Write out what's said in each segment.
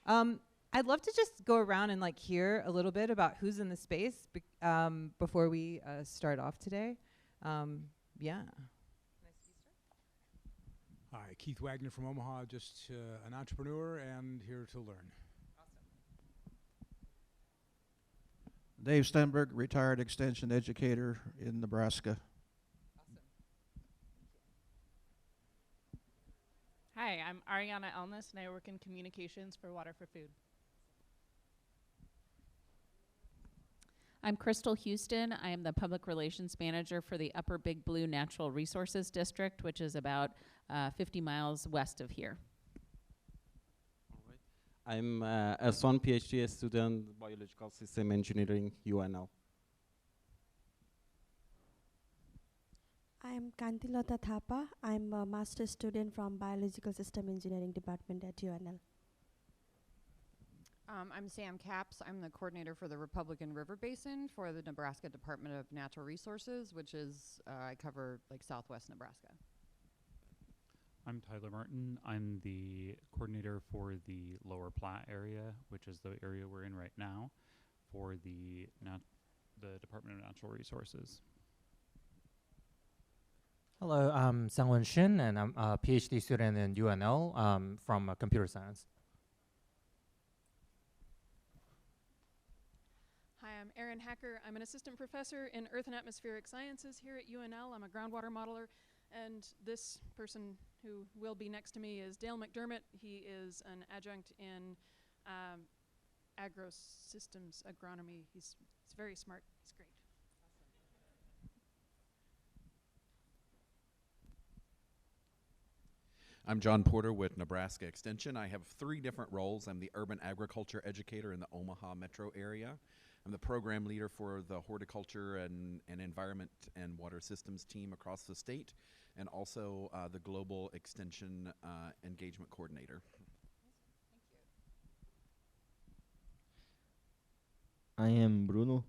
I'd love to just go around and like hear a little bit about who's in the space before we start off today. Yeah. Hi, Keith Wagner from Omaha, just an entrepreneur and here to learn. Dave Stenberg, retired extension educator in Nebraska. Hi, I'm Ariana Elness, and I work in communications for Water for Food. I'm Crystal Houston. I am the public relations manager for the Upper Big Blue Natural Resources District, which is about 50 miles west of here. I'm a SON PhD student, biological system engineering, UNL. I'm Kantilata Thapa. I'm a master's student from Biological System Engineering Department at UNL. I'm Sam Capps. I'm the coordinator for the Republican River Basin for the Nebraska Department of Natural Resources, which is, I cover like southwest Nebraska. I'm Tyler Martin. I'm the coordinator for the Lower Platte area, which is the area we're in right now, for the Department of Natural Resources. Hello, I'm Sangwon Shin, and I'm a PhD student in UNL from computer science. Hi, I'm Erin Hacker. I'm an assistant professor in Earth and Atmospheric Sciences here at UNL. I'm a groundwater modeler, and this person who will be next to me is Dale McDermott. He is an adjunct in agro-systems agronomy. He's very smart. He's great. I'm John Porter with Nebraska Extension. I have 3 different roles. I'm the urban agriculture educator in the Omaha metro area. I'm the program leader for the horticulture and environment and water systems team across the state, and also the global extension engagement coordinator. I am Bruno.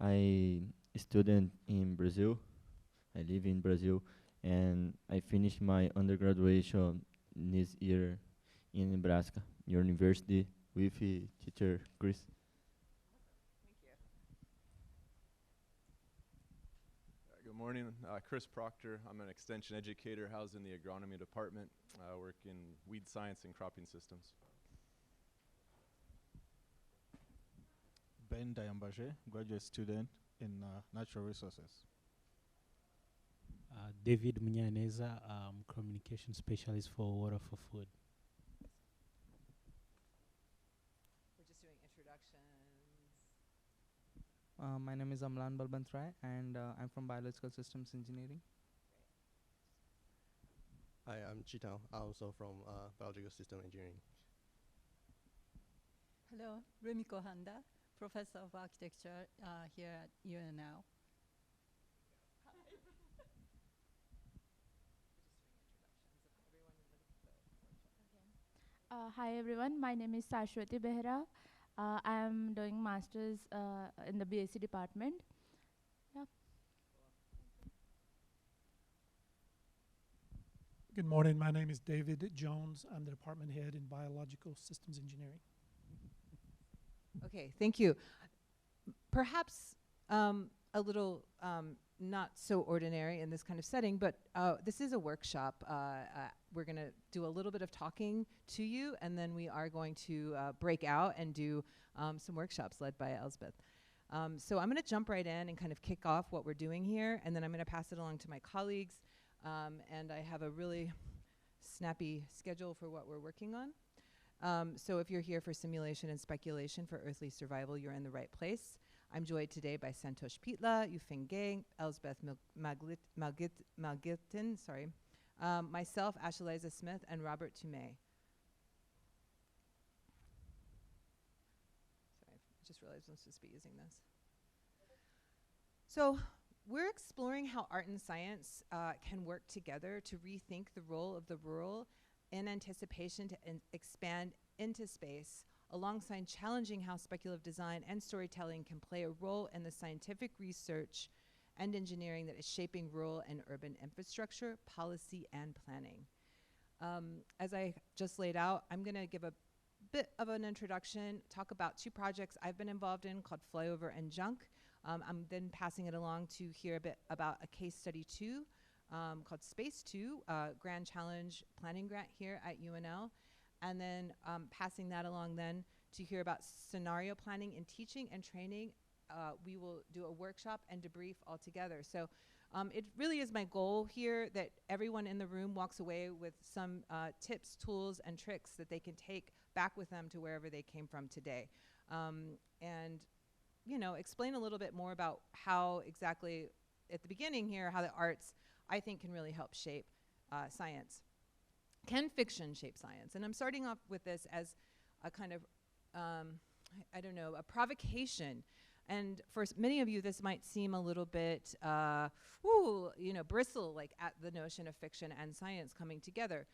I student in Brazil. I live in Brazil, and I finished my undergraduation this year in Nebraska University with teacher Chris. Good morning, Chris Proctor. I'm an extension educator housed in the agronomy department. I work in weed science and cropping systems. Ben Dayambaje, graduate student in natural resources. David Munyaneza, communication specialist for Water for Food. We're just doing introductions. My name is Amlan Balbantrai, and I'm from Biological Systems Engineering. Hi, I'm Chitao, also from Biological System Engineering. Hello, Rumiko Handa, Professor of Architecture here at UNL. Hi everyone, my name is Sashwati Behra. I am doing masters in the BSc department. Yeah. Good morning, my name is David Jones. I'm the department head in Biological Systems Engineering. Okay, thank you. Perhaps a little not so ordinary in this kind of setting, but this is a workshop. We're going to do a little bit of talking to you, and then we are going to break out and do some workshops led by Elspeth. So I'm going to jump right in and kind of kick off what we're doing here, and then I'm going to pass it along to my colleagues. And I have a really snappy schedule for what we're working on. So if you're here for simulation and speculation for earthly survival, you're in the right place. I'm joined today by Santosh Pitla, Yufeng Gang, Elsbeth Malgilton, sorry, myself, Ashaliza Smith, and Robert Tumay. Sorry, I just realized I'm supposed to be using this. So we're exploring how art and science can work together to rethink the role of the rural in anticipation to expand into space, alongside challenging how speculative design and storytelling can play a role in the scientific research and engineering that is shaping rural and urban infrastructure, policy, and planning. As I just laid out, I'm going to give a bit of an introduction, talk about two projects I've been involved in called Flyover and Junk. I'm then passing it along to hear a bit about a case study two called Space 2, Grand Challenge Planning Grant here at UNL. And then passing that along then to hear about scenario planning in teaching and training. We will do a workshop and debrief all together. So it really is my goal here that everyone in the room walks away with some tips, tools, and tricks that they can take back with them to wherever they came from today. And, you know, explain a little bit more about how exactly, at the beginning here, how the arts, I think, can really help shape science. Can fiction shape science? And I'm starting off with this as a kind of, I don't know, a provocation. And for many of you, this might seem a little bit, you know, bristle, like at the notion of fiction and science coming together.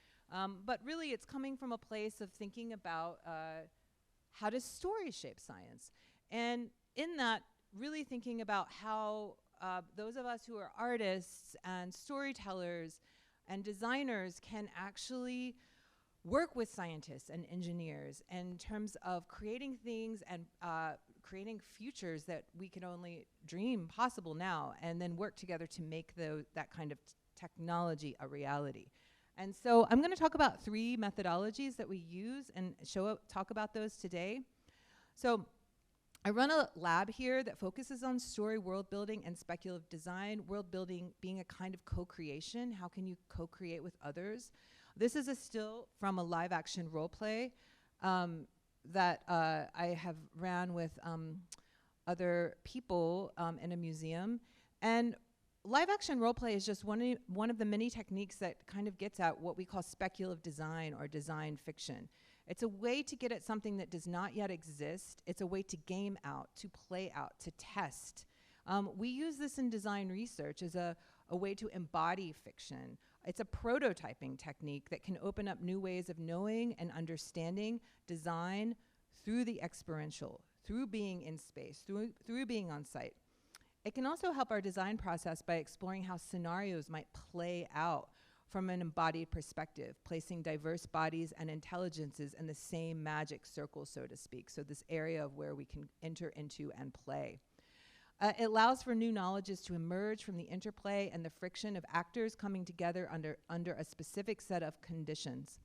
But really, it's coming from a place of thinking about how does story shape science? And in that, really thinking about how those of us who are artists and storytellers and designers can actually work with scientists and engineers in terms of creating things and creating futures that we can only dream possible now, and then work together to make that kind of technology a reality. And so I'm going to talk about three methodologies that we use and talk about those today. So I run a lab here that focuses on story, world building, and speculative design. World building being a kind of co-creation. How can you co-create with others? This is a still from a live action role play that I have ran with other people in a museum. And live action role play is just one of the many techniques that kind of gets at what we call speculative design or design fiction. It's a way to get at something that does not yet exist. It's a way to game out, to play out, to test. We use this in design research as a way to embody fiction. It's a prototyping technique that can open up new ways of knowing and understanding design through the experiential, through being in space, through being on site. It can also help our design process by exploring how scenarios might play out from an embodied perspective, placing diverse bodies and intelligences in the same magic circle, so to speak. So this area of where we can enter into and play. It allows for new knowledges to emerge from the interplay and the friction of actors coming together under a specific set of conditions.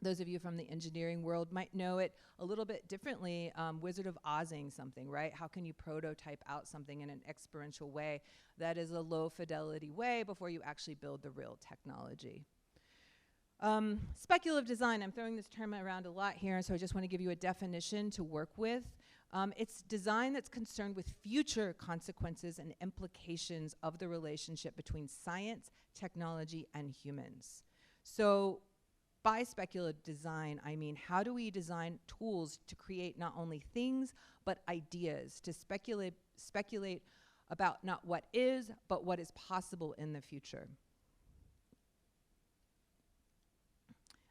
Those of you from the engineering world might know it a little bit differently, Wizard of Ozing something, right? How can you prototype out something in an experiential way that is a low fidelity way before you actually build the real technology? Speculative design, I'm throwing this term around a lot here, so I just want to give you a definition to work with. It's design that's concerned with future consequences and implications of the relationship between science, technology, and humans. So by speculative design, I mean, how do we design tools to create not only things, but ideas, to speculate about not what is, but what is possible in the future?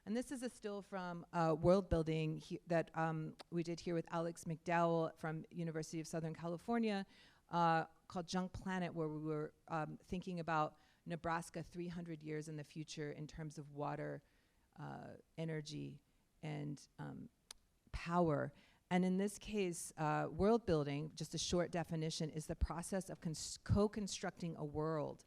And this is a still from world building that we did here with Alex McDowell from University of Southern California called Junk Planet, where we were thinking about Nebraska 300 years in the future in terms of water, energy, and power. And in this case, world building, just a short definition, is the process of co-constructing a world.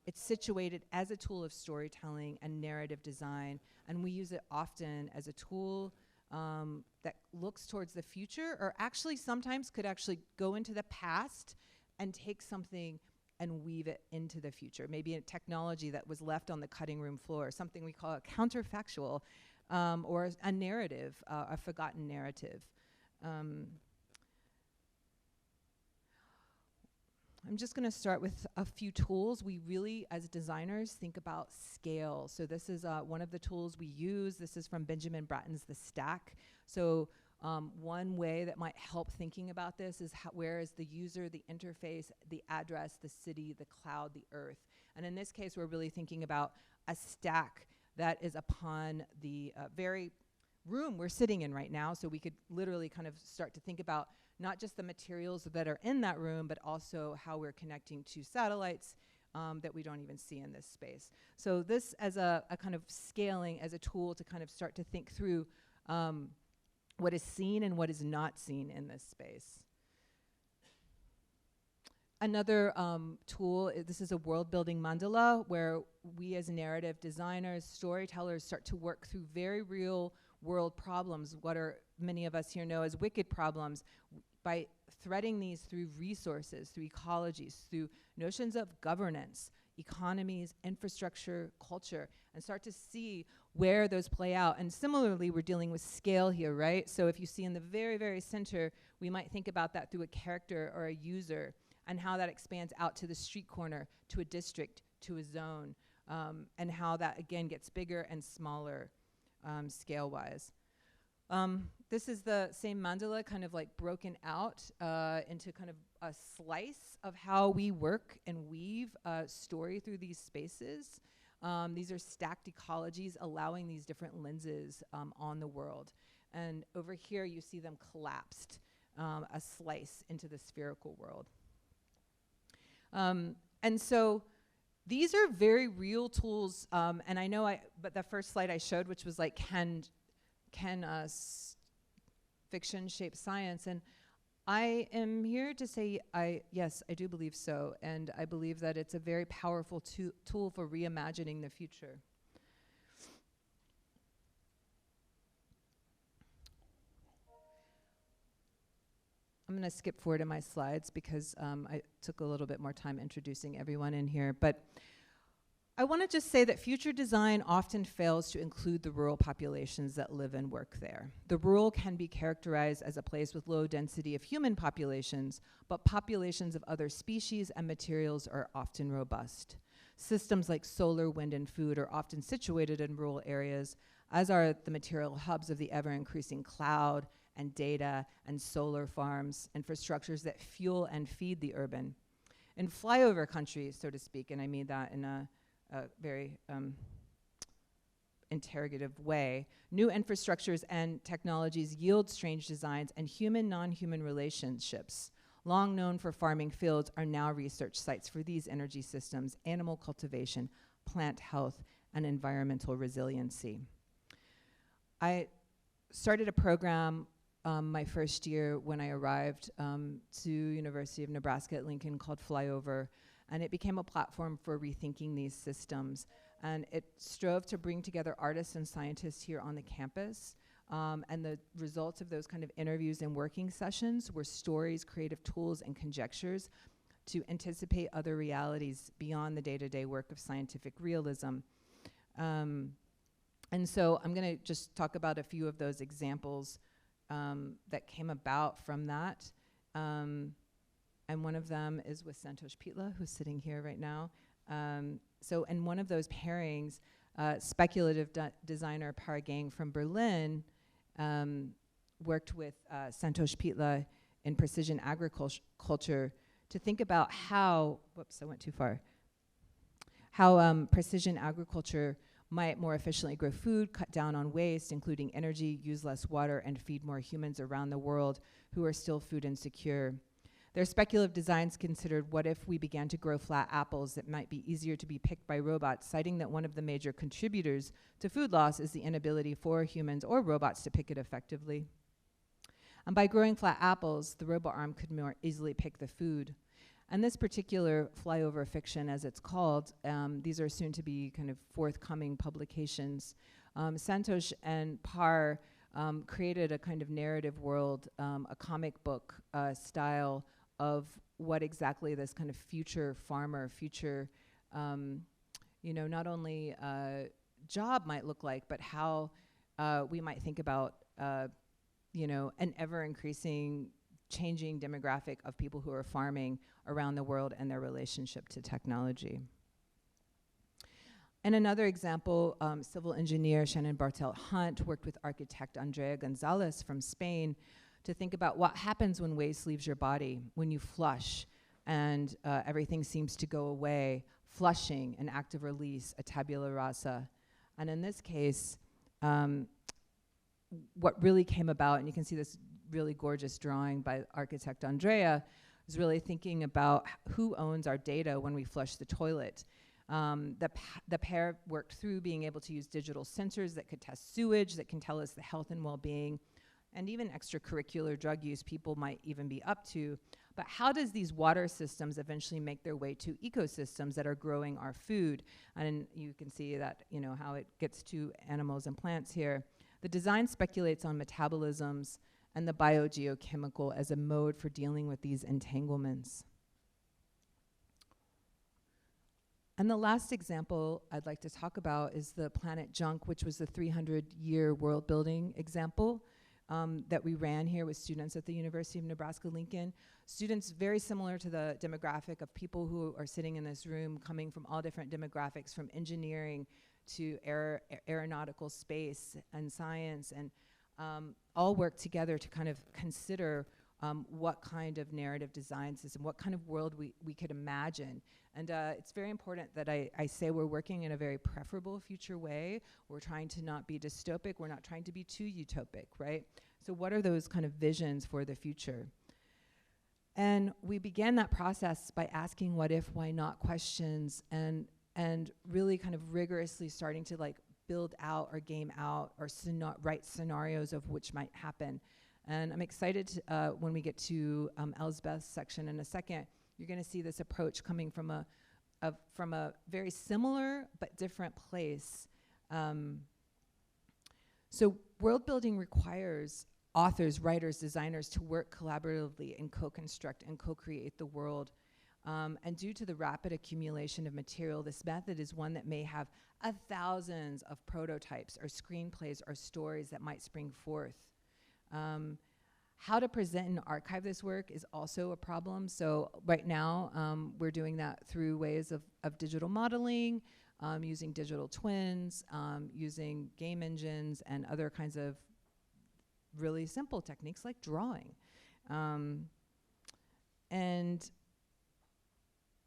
It's situated as a tool of storytelling and narrative design, and we use it often as a tool that looks towards the future, or actually sometimes could actually go into the past and take something and weave it into the future. Maybe a technology that was left on the cutting room floor, something we call a counterfactual, or a narrative, a forgotten narrative. I'm just going to start with a few tools. We really, as designers, think about scale. So this is one of the tools we use. This is from Benjamin Bratton's The Stack. So one way that might help thinking about this is where is the user, the interface, the address, the city, the cloud, the earth. And in this case, we're really thinking about a stack that is upon the very room we're sitting in right now. So we could literally kind of start to think about not just the materials that are in that room, but also how we're connecting to satellites that we don't even see in this space. So this as a kind of scaling as a tool to kind of start to think through what is seen and what is not seen in this space. Another tool, this is a world-building mandala where we as narrative designers, storytellers start to work through very real world problems, what are many of us here know as wicked problems, by threading these through resources, through ecologies, through notions of governance, economies, infrastructure, culture, and start to see where those play out. And similarly, we're dealing with scale here, right? So if you see in the very, very center, we might think about that through a character or a user, and how that expands out to the street corner, to a district, to a zone, and how that, again, gets bigger and smaller scale-wise. This is the same mandala kind of like broken out into kind of a slice of how we work and weave story through these spaces. These are stacked ecologies allowing these different lenses on the world. And over here you see them collapsed, a slice into the spherical world. And so these are very real tools, and I know but the first slide I showed, which was like, can fiction shape science? And I am here to say, yes, I do believe so, and I believe that it's a very powerful tool for reimagining the future. I'm going to skip forward in my slides because I took a little bit more time introducing everyone in here. But I want to just say that future design often fails to include the rural populations that live and work there. The rural can be characterized as a place with low density of human populations, but populations of other species and materials are often robust. Systems like solar, wind, and food are often situated in rural areas, as are the material hubs of the ever-increasing cloud and data and solar farms, infrastructures that fuel and feed the urban. In flyover countries, so to speak, and I mean that in a very interrogative way, new infrastructures and technologies yield strange designs, and human-non-human relationships, long known for farming fields, are now research sites for these energy systems, animal cultivation, plant health, and environmental resiliency. I started a program my first year when I arrived to University of Nebraska at Lincoln called Flyover, and it became a platform for rethinking these systems. And it strove to bring together artists and scientists here on the campus. And the results of those kind of interviews and working sessions were stories, creative tools, and conjectures to anticipate other realities beyond the day-to-day work of scientific realism. And so I'm going to just talk about a few of those examples that came about from that. And one of them is with Santosh Pitla, who's sitting here right now. So in one of those pairings, speculative designer Paragang from Berlin worked with Santosh Pitla in precision agriculture to think about how, whoops, I went too far, how precision agriculture might more efficiently grow food, cut down on waste, including energy, use less water, and feed more humans around the world who are still food insecure. Their speculative designs considered what if we began to grow flat apples that might be easier to be picked by robots, citing that one of the major contributors to food loss is the inability for humans or robots to pick it effectively. And by growing flat apples, the robot arm could more easily pick the food. And this particular flyover fiction, as it's called, these are soon to be kind of forthcoming publications. Santosh and Par created a kind of narrative world, a comic book style of what exactly this kind of future farmer, future, not only job might look like, but how we might think about, an ever-increasing changing demographic of people who are farming around the world and their relationship to technology. And another example, civil engineer Shannon Bartelt-Hunt worked with architect Andrea Gonzalez from Spain to think about what happens when waste leaves your body, when you flush and everything seems to go away. Flushing, an act of release, a tabula rasa. And in this case, what really came about, and you can see this really gorgeous drawing by architect Andrea, is really thinking about who owns our data when we flush the toilet. The pair worked through being able to use digital sensors that could test sewage, that can tell us the health and well-being, and even extracurricular drug use people might even be up to. But how does these water systems eventually make their way to ecosystems that are growing our food? And you can see that, you know, how it gets to animals and plants here. The design speculates on metabolisms and the biogeochemical as a mode for dealing with these entanglements. And the last example I'd like to talk about is the planet junk, which was the 300-year world building example that we ran here with students at the University of Nebraska-Lincoln. Students very similar to the demographic of people who are sitting in this room, coming from all different demographics, from engineering to aeronautical space and science, and all work together to kind of consider what kind of narrative design system, what kind of world we could imagine. And it's very important that I say we're working in a very preferable future way. We're trying to not be dystopic. We're not trying to be too utopic, right? So what are those kind of visions for the future? And we began that process by asking what if, why not questions, and really kind of rigorously starting to like build out or game out or write scenarios of which might happen. And I'm excited to, when we get to Elsbeth's section in a second, you're going to see this approach coming from a very similar but different place. So world building requires authors, writers, designers to work collaboratively and co-construct and co-create the world. And due to the rapid accumulation of material, this method is one that may have thousands of prototypes or screenplays or stories that might spring forth. How to present and archive this work is also a problem. So right now, we're doing that through ways of digital modeling, using digital twins, using game engines, and other kinds of really simple techniques like drawing. And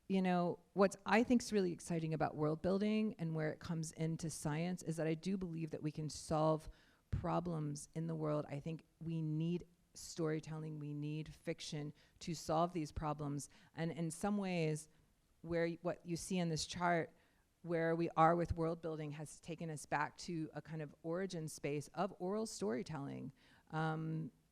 you know, what I think is really exciting about world building and where it comes into science is that I do believe that we can solve problems in the world. I think we need storytelling, we need fiction to solve these problems. And in some ways, what you see in this chart, where we are with world building has taken us back to a kind of origin space of oral storytelling,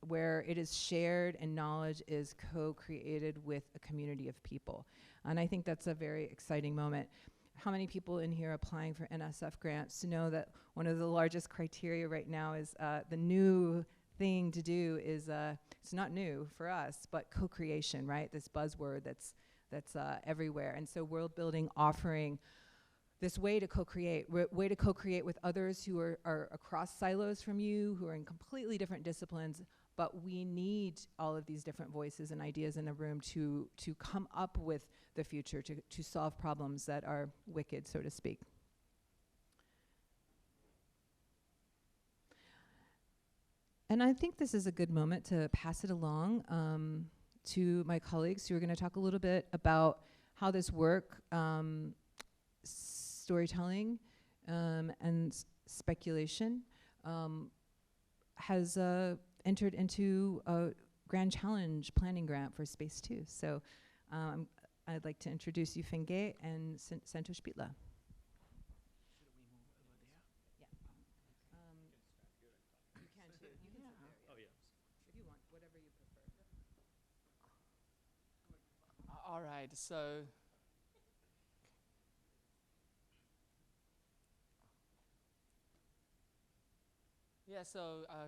where it is shared and knowledge is co-created with a community of people. And I think that's a very exciting moment. How many people in here applying for NSF grants to know that one of the largest criteria right now is the new thing to do is, it's not new for us, but co-creation, right? This buzzword that's everywhere. And so world building offering this way to co-create, way to co-create with others who are across silos from you, who are in completely different disciplines, but we need all of these different voices and ideas in a room to come up with the future, to solve problems that are wicked, so to speak. And I think this is a good moment to pass it along to my colleagues who are going to talk a little bit about how this work, storytelling and speculation, has entered into a Grand Challenge planning grant for Space 2. So I'd like to introduce Yufeng Ge and Santosh Pitla. All right, so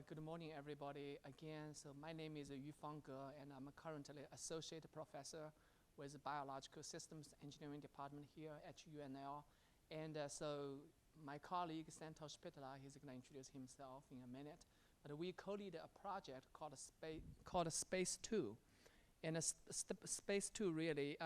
good morning, everybody. Again, so my name is Yufeng Ge, and I'm currently associate professor with the Biological Systems Engineering Department here at UNL. And so my colleague Santosh Pitla, he's going to introduce himself in a minute. But we co-lead a project called Space 2. And Space 2 really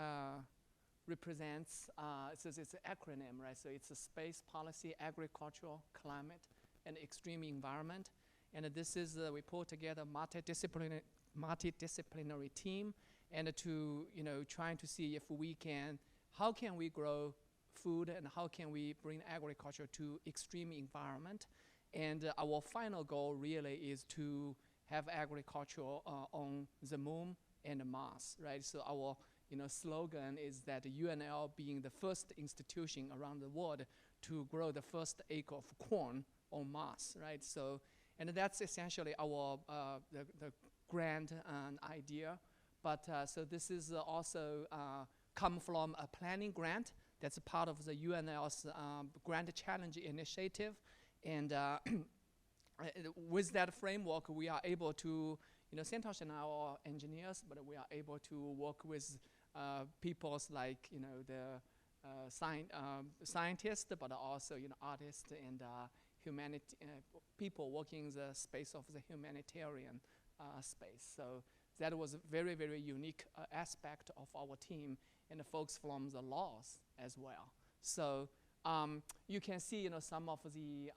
represents, it's an acronym, right? So it's a space policy, agricultural, climate, and extreme environment. And this is, we pull together multidisciplinary team and to, trying to see if we can, how can we grow food and how can we bring agriculture to extreme environment. And our final goal really is to have agriculture on the moon and Mars, right? So our slogan is that UNL being the first institution around the world to grow the first acre of corn on Mars, right? So, and that's essentially our the grand idea. But so this is also come from a planning grant that's a part of the UNL's Grant Challenge Initiative, and with that framework, we are able to, CentOS and our engineers, but we are able to work with peoples like, the scientists, but also, artists and humanity people working in the space of the humanitarian space. So that was a very, very unique aspect of our team, and the folks from the laws as well. So you can see, some of the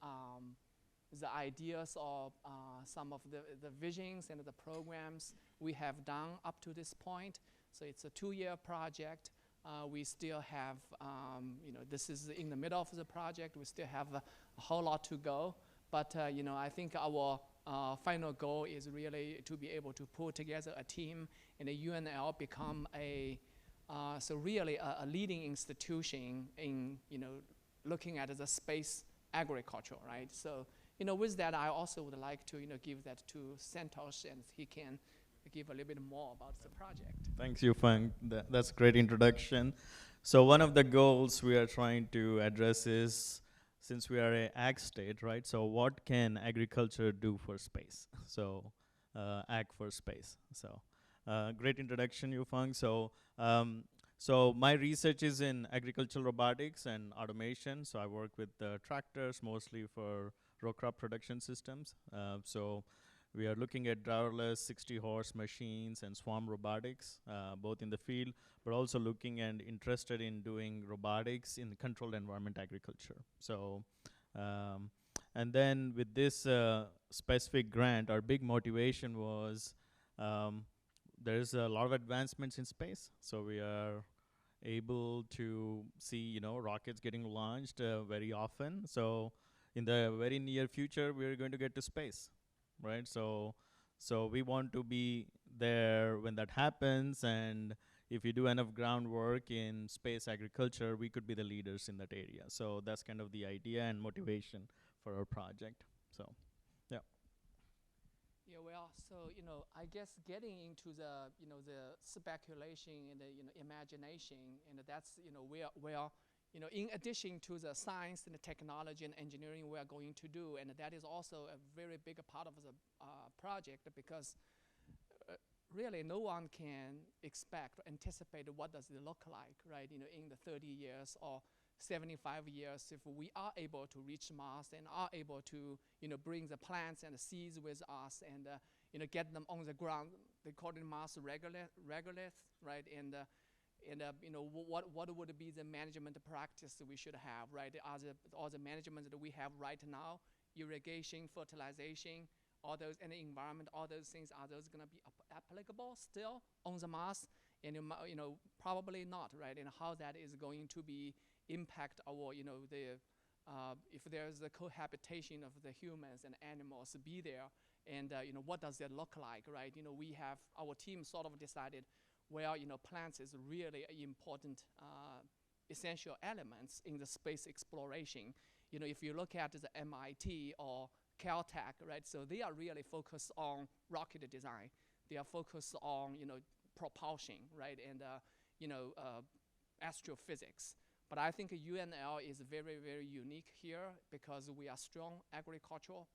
ideas of some of the visions and the programs we have done up to this point. So it's a 2-year project. We still have, this is in the middle of the project. We still have a whole lot to go. But, I think our final goal is really to be able to pull together a team and the UNL become so really a leading institution in, looking at the space agriculture, right? So, with that, I also would like to, give that to CentOS, and he can give a little bit more about the project. Thanks, Yufeng. That's a great introduction. So one of the goals we are trying to address is, since we are an ag state, right? So what can agriculture do for space? So ag for space. So great introduction, Yufeng. So my research is in agricultural robotics and automation. So I work with tractors, mostly for row crop production systems. So we are looking at driverless 60-horse machines and swarm robotics, both in the field, but also looking and interested in doing robotics in controlled environment agriculture. So, and then with this specific grant, our big motivation was there's a lot of advancements in space. So we are able to see, rockets getting launched very often. So in the very near future, we're going to get to space. Right, so we want to be there when that happens, and if you do enough groundwork in space agriculture, we could be the leaders in that area. So that's kind of the idea and motivation for our project. So, yeah. Yeah, well, so I guess getting into the the speculation and the imagination, and that's where in addition to the science and the technology and engineering we are going to do, and that is also a very big part of the project, because really no one can expect or anticipate what does it look like, right? In the 30 years or 75 years, if we are able to reach Mars and are able to, bring the plants and the seeds with us and, get them on the ground. They call it Mars regolith, right? And what would be the management practice we should have, right? All the management that we have right now, irrigation, fertilization, all those, and the environment, all those things, are those going to be applicable still on the Mars? And probably not, right? And how that is going to be impact our, if there's a cohabitation of the humans and animals be there, and what does that look like, right? We have, our team sort of decided, well, plants is really important essential elements in the space exploration. If you look at the MIT or Caltech, right? So they are really focused on rocket design. They are focused on, propulsion, right? And, astrophysics. But I think UNL is very, very unique here because we are strong agricultural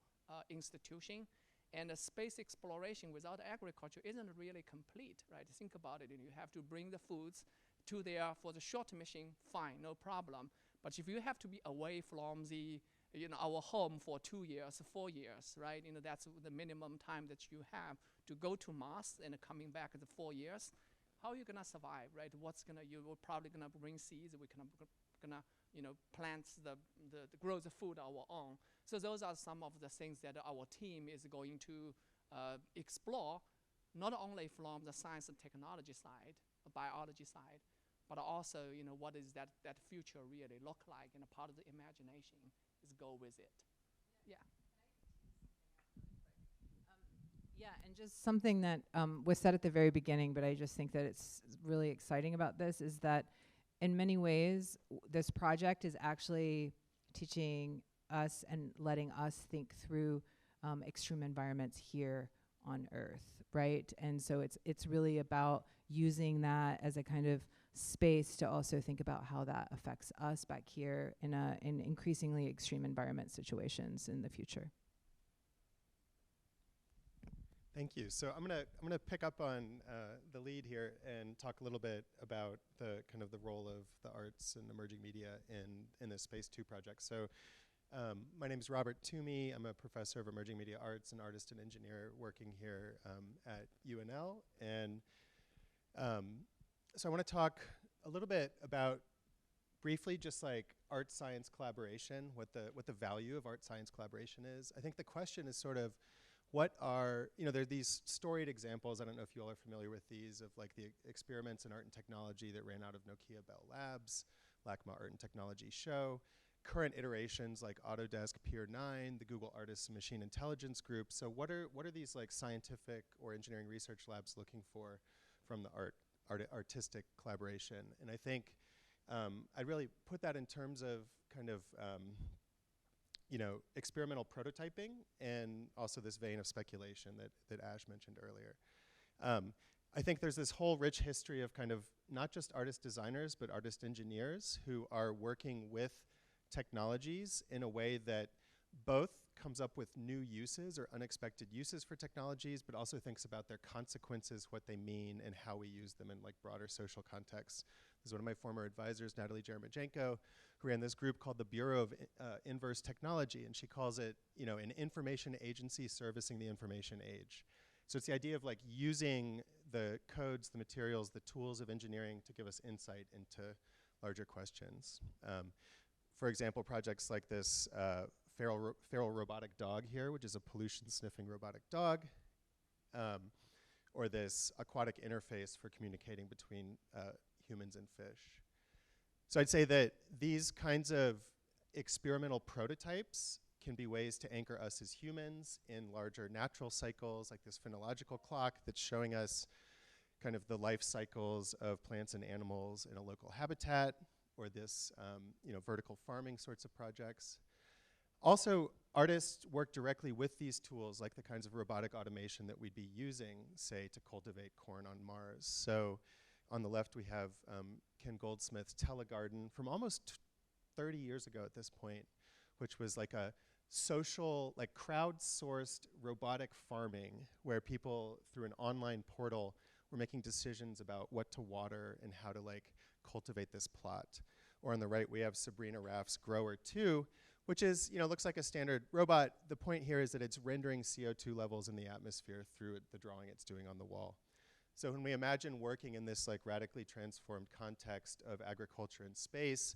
institution. And space exploration without agriculture isn't really complete, right? Think about it, and you have to bring the foods to there for the short mission, fine, no problem. But if you have to be away from the, our home for 2 years, 4 years, right? That's the minimum time that you have to go to Mars and coming back in 4 years. How are you gonna survive, right? You're probably gonna bring seeds. We're gonna, plant grow the food our own. So those are some of the things that our team is going to explore, not only from the science and technology side, biology side, but also, what does that future really look like, and a part of the imagination is go with it. Yeah. Yeah, and just something that was said at the very beginning, but I just think that it's really exciting about this is that in many ways, this project is actually teaching us and letting us think through extreme environments here on Earth, right? And so it's really about using that as a kind of space to also think about how that affects us back here in increasingly extreme environment situations in the future. Thank you. So I'm gonna pick up on the lead here and talk a little bit about the kind of the role of the arts and emerging media in this Space 2 project. So my name is Robert Toomey. I'm a professor of emerging media arts and artist and engineer working here at UNL. And so I want to talk a little bit about briefly just like art science collaboration, what the value of art science collaboration is. I think the question is sort of what are, there are these storied examples, I don't know if you all are familiar with these, of like the experiments in art and technology that ran out of Nokia Bell Labs, LACMA Art and Technology Show, current iterations like Autodesk Pier 9, the Google Artists and Machine Intelligence Group. So what are these like scientific or engineering research labs looking for from the artistic collaboration? And I think I'd really put that in terms of kind of experimental prototyping and also this vein of speculation that Ash mentioned earlier. I think there's this whole rich history of kind of not just artist designers, but artist engineers who are working with technologies in a way that both comes up with new uses or unexpected uses for technologies, but also thinks about their consequences, what they mean, and how we use them in like broader social contexts. This is one of my former advisors, Natalie Jeremijenko, who ran this group called the Bureau of Inverse Technology, and she calls it, an information agency servicing the information age. So it's the idea of like using the codes, the materials, the tools of engineering to give us insight into larger questions. For example, projects like this feral robotic dog here, which is a pollution-sniffing robotic dog, or this aquatic interface for communicating between humans and fish. So I'd say that these kinds of experimental prototypes can be ways to anchor us as humans in larger natural cycles, like this phenological clock that's showing us kind of the life cycles of plants and animals in a local habitat, or this vertical farming sorts of projects. Also, artists work directly with these tools, like the kinds of robotic automation that we'd be using, say, to cultivate corn on Mars. So on the left, we have Ken Goldsmith's Telegarden from almost 30 years ago at this point, which was like a social, like crowdsourced robotic farming where people, through an online portal, were making decisions about what to water and how to like cultivate this plot. Or on the right, we have Sabrina Raff's Grower 2, which is, looks like a standard robot. The point here is that it's rendering CO2 levels in the atmosphere through the drawing it's doing on the wall. So when we imagine working in this like radically transformed context of agriculture and space,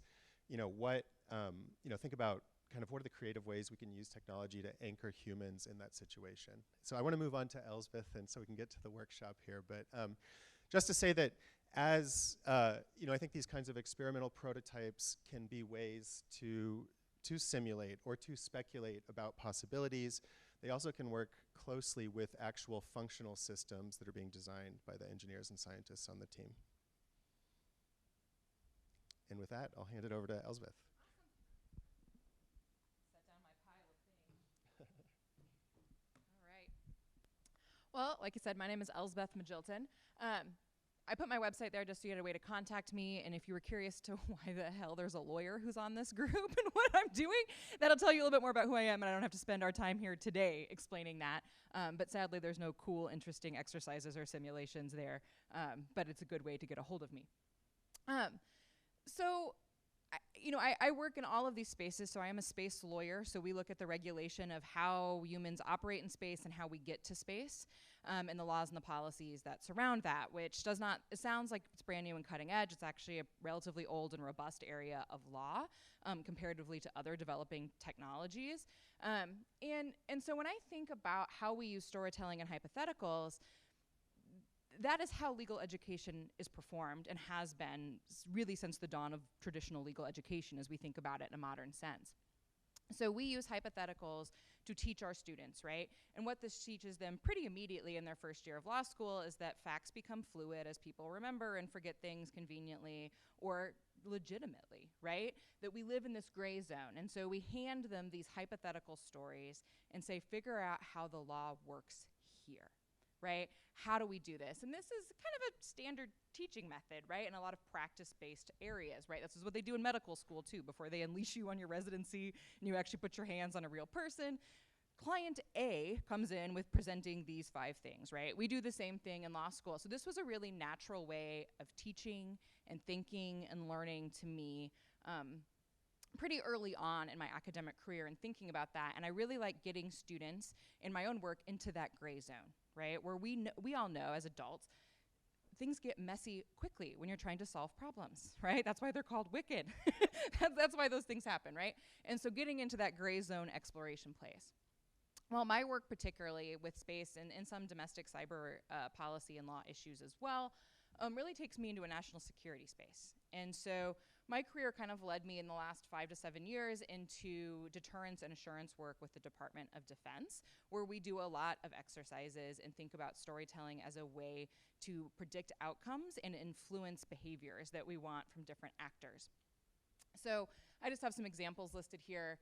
think about kind of what are the creative ways we can use technology to anchor humans in that situation. So I want to move on to Elsbeth, and so we can get to the workshop here. But just to say that as, I think these kinds of experimental prototypes can be ways to simulate or to speculate about possibilities. They also can work closely with actual functional systems that are being designed by the engineers and scientists on the team. And with that, I'll hand it over to Elsbeth. Set down my pile of things. All right. Well, like I said, my name is Elsbeth Magilton. I put my website there just so you had a way to contact me, and if you were curious to why the hell there's a lawyer who's on this group and what I'm doing, that'll tell you a little bit more about who I am, and I don't have to spend our time here today explaining that. But sadly, there's no cool, interesting exercises or simulations there, but it's a good way to get a hold of me. I work in all of these spaces, so I am a space lawyer, so we look at the regulation of how humans operate in space and how we get to space, and the laws and the policies that surround that, which it sounds like it's brand new and cutting edge. It's actually a relatively old and robust area of law, comparatively to other developing technologies. And so when I think about how we use storytelling and hypotheticals, that is how legal education is performed and has been really since the dawn of traditional legal education as we think about it in a modern sense. So we use hypotheticals to teach our students, right? And what this teaches them pretty immediately in their first year of law school is that facts become fluid as people remember and forget things conveniently or legitimately, right? That we live in this gray zone. And so we hand them these hypothetical stories and say, figure out how the law works here, right? How do we do this? And this is kind of a standard teaching method, right? In a lot of practice-based areas, right? This is what they do in medical school too, before they unleash you on your residency and you actually put your hands on a real person. Client A comes in with presenting these 5 things, right? We do the same thing in law school. So this was a really natural way of teaching and thinking and learning to me pretty early on in my academic career and thinking about that. And I really like getting students in my own work into that gray zone, right? Where we all know as adults, things get messy quickly when you're trying to solve problems, right? That's why they're called wicked. That's why those things happen, right? And so getting into that gray zone exploration place. Well, my work particularly with space and some domestic cyber policy and law issues as well really takes me into a national security space. And so my career kind of led me in the last 5 to 7 years into deterrence and assurance work with the Department of Defense, where we do a lot of exercises and think about storytelling as a way to predict outcomes and influence behaviors that we want from different actors. So I just have some examples listed here.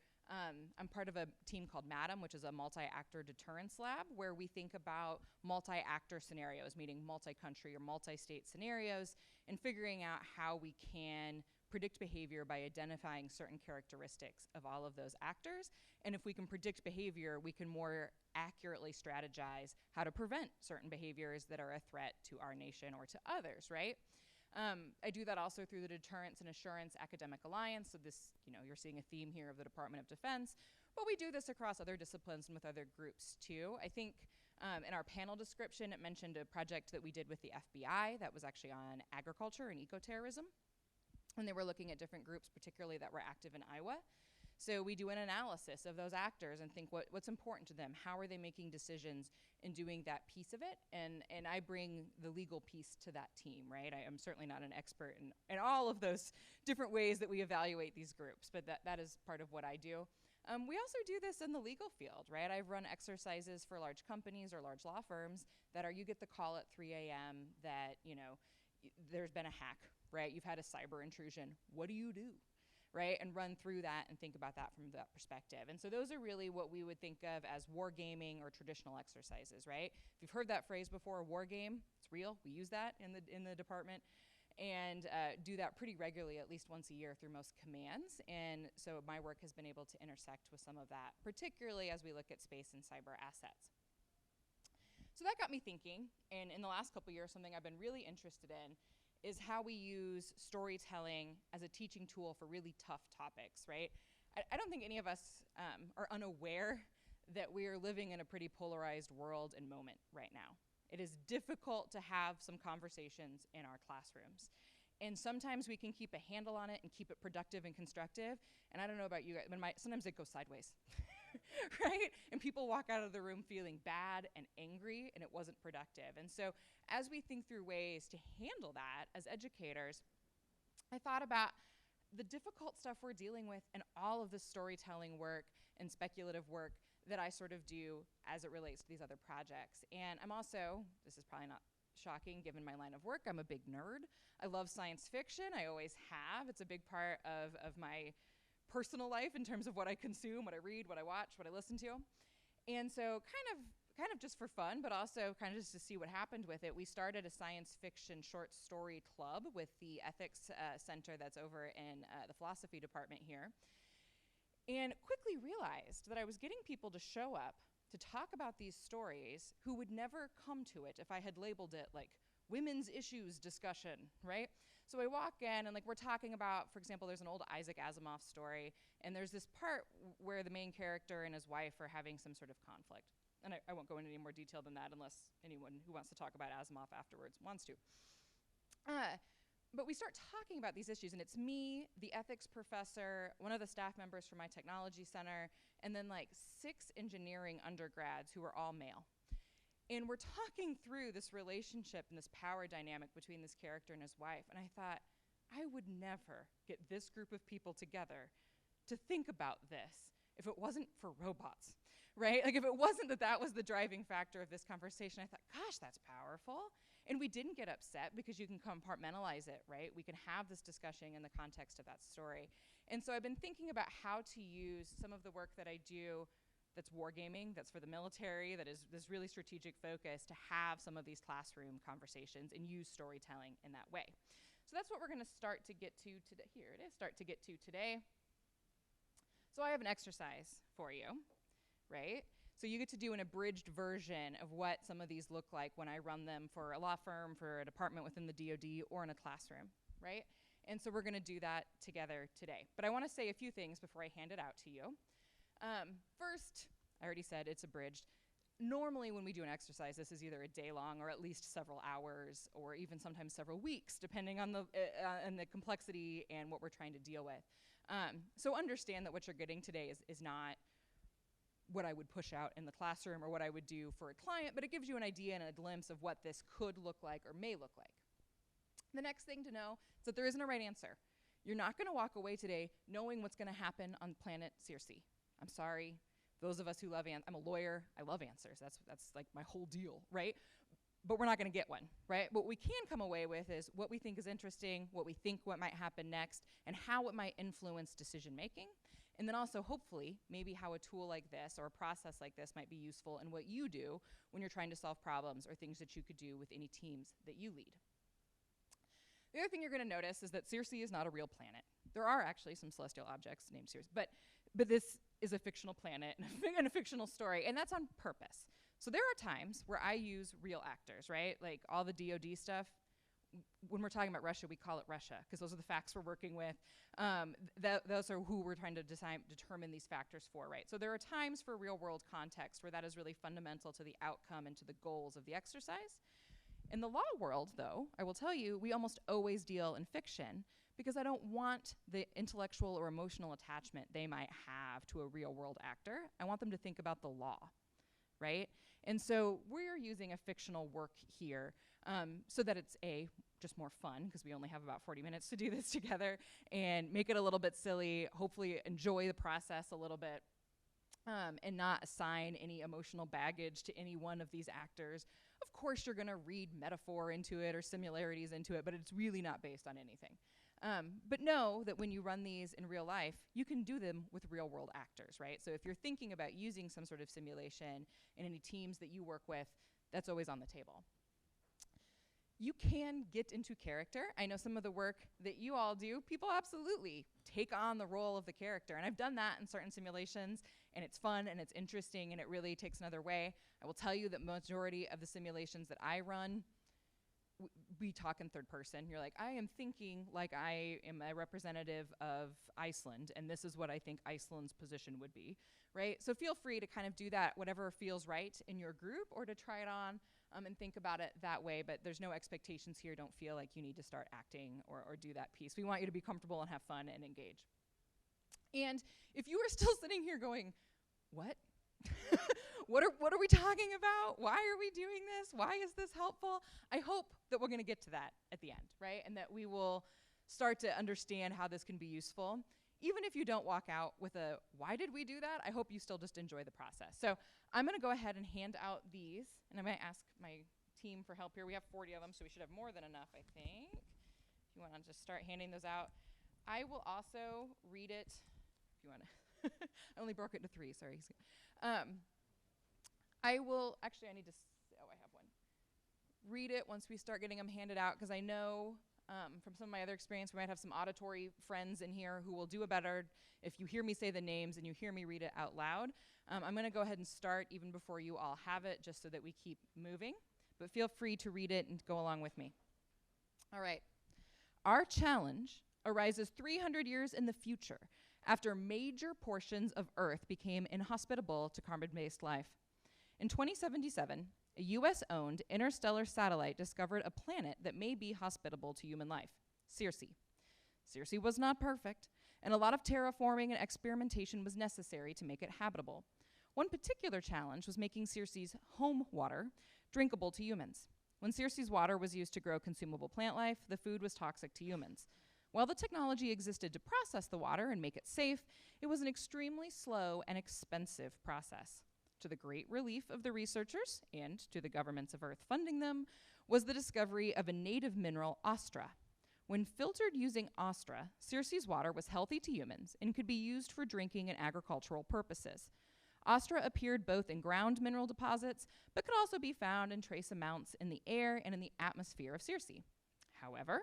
I'm part of a team called MADAM, which is a multi-actor deterrence lab, where we think about multi-actor scenarios, meaning multi-country or multi-state scenarios, and figuring out how we can predict behavior by identifying certain characteristics of all of those actors. And if we can predict behavior, we can more accurately strategize how to prevent certain behaviors that are a threat to our nation or to others, right? I do that also through the Deterrence and Assurance Academic Alliance. So this, you're seeing a theme here of the Department of Defense, but we do this across other disciplines and with other groups too. I think in our panel description, it mentioned a project that we did with the FBI that was actually on agriculture and ecoterrorism. And they were looking at different groups, particularly that were active in Iowa. So we do an analysis of those actors and think what's important to them. How are they making decisions in doing that piece of it? And I bring the legal piece to that team, right? I am certainly not an expert in all of those different ways that we evaluate these groups, but that is part of what I do. We also do this in the legal field, right? I've run exercises for large companies or large law firms that are, you get the call at 3 a.m. that, there's been a hack, right? You've had a cyber intrusion. What do you do? Right, and run through that and think about that from that perspective. And so those are really what we would think of as wargaming or traditional exercises, right? If you've heard that phrase before, war game, it's real. We use that in the department and do that pretty regularly, at least once a year through most commands. And so my work has been able to intersect with some of that, particularly as we look at space and cyber assets. So that got me thinking, and in the last couple years, something I've been really interested in is how we use storytelling as a teaching tool for really tough topics, right? I don't think any of us are unaware that we are living in a pretty polarized world and moment right now. It is difficult to have some conversations in our classrooms. And sometimes we can keep a handle on it and keep it productive and constructive. And I don't know about you guys, but sometimes it goes sideways, right? And people walk out of the room feeling bad and angry, and it wasn't productive. And so as we think through ways to handle that as educators, I thought about the difficult stuff we're dealing with and all of the storytelling work and speculative work that I sort of do as it relates to these other projects. And I'm also, this is probably not shocking given my line of work, I'm a big nerd. I love science fiction, I always have. It's a big part of my personal life in terms of what I consume, what I read, what I watch, what I listen to. And so kind of just for fun, but also kind of just to see what happened with it, we started a science fiction short story club with the ethics center that's over in the philosophy department here. And quickly realized that I was getting people to show up to talk about these stories who would never come to it if I had labeled it like women's issues discussion, right? So I walk in and we're talking about, for example, there's an old Isaac Asimov story, and there's this part where the main character and his wife are having some sort of conflict. And I won't go into any more detail than that unless anyone who wants to talk about Asimov afterwards wants to. But we start talking about these issues, and it's me, the ethics professor, one of the staff members from my technology center, and then 6 engineering undergrads who are all male. And we're talking through this relationship and this power dynamic between this character and his wife. And I thought, I would never get this group of people together to think about this if it wasn't for robots, right? Like if it wasn't that that was the driving factor of this conversation, I thought, gosh, that's powerful. And we didn't get upset because you can compartmentalize it, right? We can have this discussion in the context of that story. And so I've been thinking about how to use some of the work that I do that's wargaming, that's for the military, that is this really strategic focus to have some of these classroom conversations and use storytelling in that way. So that's what we're gonna start to get to today. Here it is, start to get to today. So I have an exercise for you, right? So you get to do an abridged version of what some of these look like when I run them for a law firm, for a department within the DoD, or in a classroom, right? And so we're gonna do that together today. But I wanna say a few things before I hand it out to you. First, I already said it's abridged. Normally when we do an exercise, this is either a day long or at least several hours or even sometimes several weeks, depending on the complexity and what we're trying to deal with. So understand that what you're getting today is not what I would push out in the classroom or what I would do for a client, but it gives you an idea and a glimpse of what this could look like or may look like. The next thing to know is that there isn't a right answer. You're not gonna walk away today knowing what's gonna happen on planet Circe. I'm sorry, those of us who love I'm a lawyer, I love answers. That's like my whole deal, right? But we're not gonna get one, right? What we can come away with is what we think is interesting, what we think what might happen next, and how it might influence decision making. And then also, hopefully, maybe how a tool like this or a process like this might be useful in what you do when you're trying to solve problems or things that you could do with any teams that you lead. The other thing you're gonna notice is that Circe is not a real planet. There are actually some celestial objects named Circe, but this is a fictional planet and a fictional story, and that's on purpose. So there are times where I use real actors, right? Like all the DoD stuff, when we're talking about Russia, we call it Russia, because those are the facts we're working with. Those are who we're trying to determine these factors for, right? So there are times for real world context where that is really fundamental to the outcome and to the goals of the exercise. In the law world, though, I will tell you, we almost always deal in fiction because I don't want the intellectual or emotional attachment they might have to a real world actor. I want them to think about the law, right? And so we're using a fictional work here so that it's just more fun, because we only have about 40 minutes to do this together, and make it a little bit silly, hopefully enjoy the process a little bit, and not assign any emotional baggage to any one of these actors. Of course, you're gonna read metaphor into it or similarities into it, but it's really not based on anything. But know that when you run these in real life, you can do them with real world actors, right? So if you're thinking about using some sort of simulation in any teams that you work with, that's always on the table. You can get into character. I know some of the work that you all do, people absolutely take on the role of the character. And I've done that in certain simulations, and it's fun and it's interesting and it really takes another way. I will tell you that majority of the simulations that I run, we talk in third person. You're like, I am thinking like I am a representative of Iceland, and this is what I think Iceland's position would be, right? So feel free to kind of do that, whatever feels right in your group, or to try it on and think about it that way, but there's no expectations here. Don't feel like you need to start acting or do that piece. We want you to be comfortable and have fun and engage. And if you are still sitting here going, what? What are we talking about? Why are we doing this? Why is this helpful? I hope that we're gonna get to that at the end, right? And that we will start to understand how this can be useful. Even if you don't walk out with a, why did we do that? I hope you still just enjoy the process. So I'm gonna go ahead and hand out these, and I might ask my team for help here. We have 40 of them, so we should have more than enough, I think. If you wanna just start handing those out. I will also read it, if you wanna. I only broke it into 3, sorry. I will, actually I need to, I have one. Read it once we start getting them handed out, because I know from some of my other experience, we might have some auditory friends in here who will do it better if you hear me say the names and you hear me read it out loud. I'm gonna go ahead and start even before you all have it, just so that we keep moving, but feel free to read it and go along with me. All right, our challenge arises 300 years in the future, after major portions of Earth became inhospitable to carbon-based life. In 2077, a US-owned interstellar satellite discovered a planet that may be hospitable to human life, Circe. Circe was not perfect, and a lot of terraforming and experimentation was necessary to make it habitable. One particular challenge was making Circe's home water drinkable to humans. When Circe's water was used to grow consumable plant life, the food was toxic to humans. While the technology existed to process the water and make it safe, it was an extremely slow and expensive process. To the great relief of the researchers, and to the governments of Earth funding them, was the discovery of a native mineral, ostra. When filtered using ostra, Circe's water was healthy to humans and could be used for drinking and agricultural purposes. Ostra appeared both in ground mineral deposits, but could also be found in trace amounts in the air and in the atmosphere of Circe. However,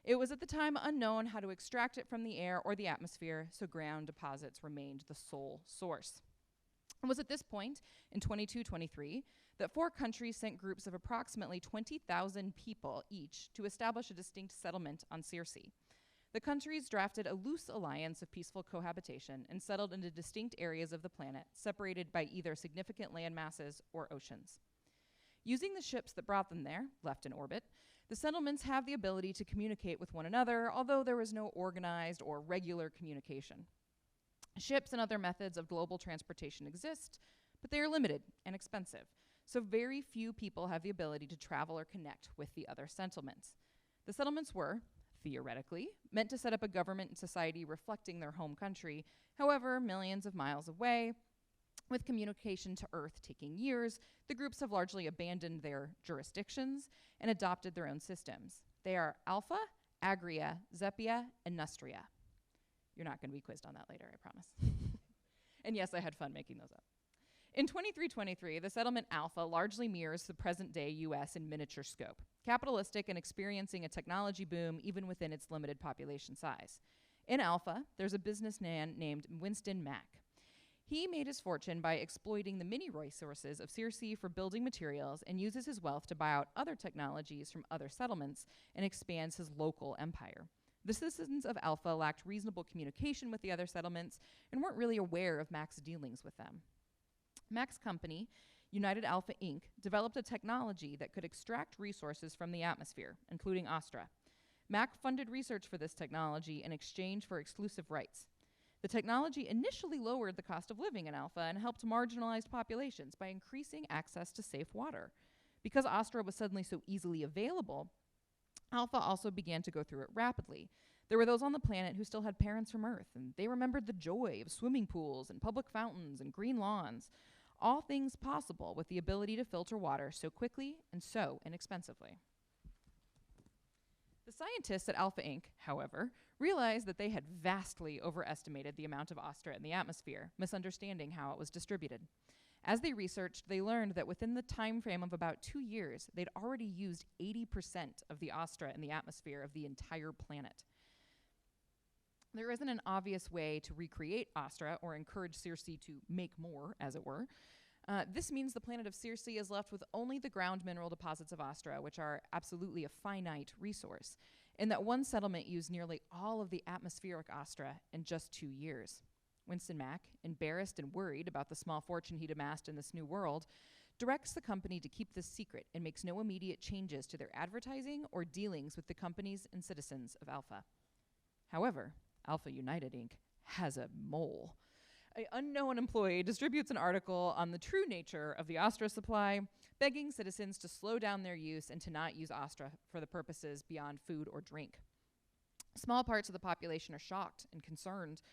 it was at the time unknown how to extract it from the air or the atmosphere, so ground deposits remained the sole source. It was at this point, in 22-23, that 4 countries sent groups of approximately 20,000 people each to establish a distinct settlement on Circe. The countries drafted a loose alliance of peaceful cohabitation and settled into distinct areas of the planet, separated by either significant land masses or oceans. Using the ships that brought them there, left in orbit, the settlements have the ability to communicate with one another, although there is no organized or regular communication. Ships and other methods of global transportation exist, but they are limited and expensive, so very few people have the ability to travel or connect with the other settlements. The settlements were, theoretically, meant to set up a government and society reflecting their home country. However, millions of miles away, with communication to Earth taking years, the groups have largely abandoned their jurisdictions and adopted their own systems. They are Alpha, Agria, Zepia, and Nustria. You're not going to be quizzed on that later, I promise. And yes, I had fun making those up. In 23-23, the settlement Alpha largely mirrors the present-day U.S. in miniature scope, capitalistic and experiencing a technology boom even within its limited population size. In Alpha, there's a businessman named Winston Mack. He made his fortune by exploiting the mini resources of Circe for building materials and uses his wealth to buy out other technologies from other settlements and expands his local empire. The citizens of Alpha lacked reasonable communication with the other settlements and weren't really aware of Mack's dealings with them. Mack's company, United Alpha Inc., developed a technology that could extract resources from the atmosphere, including ostra. Mack funded research for this technology in exchange for exclusive rights. The technology initially lowered the cost of living in Alpha and helped marginalized populations by increasing access to safe water. Because ostra was suddenly so easily available, Alpha also began to go through it rapidly. There were those on the planet who still had parents from Earth, and they remembered the joy of swimming pools and public fountains and green lawns, all things possible with the ability to filter water so quickly and so inexpensively. The scientists at Alpha Inc., however, realized that they had vastly overestimated the amount of ostra in the atmosphere, misunderstanding how it was distributed. As they researched, they learned that within the time frame of about 2 years, they'd already used 80% of the ostra in the atmosphere of the entire planet. There isn't an obvious way to recreate ostra or encourage Circe to make more, as it were. This means the planet of Circe is left with only the ground mineral deposits of ostra, which are absolutely a finite resource, and that one settlement used nearly all of the atmospheric ostra in just 2 years. Winston Mack, embarrassed and worried about the small fortune he'd amassed in this new world, directs the company to keep this secret and makes no immediate changes to their advertising or dealings with the companies and citizens of Alpha. However, Alpha United Inc. has a mole. An unknown employee distributes an article on the true nature of the ostra supply, begging citizens to slow down their use and to not use ostra for the purposes beyond food or drink. Small parts of the population are shocked and concerned,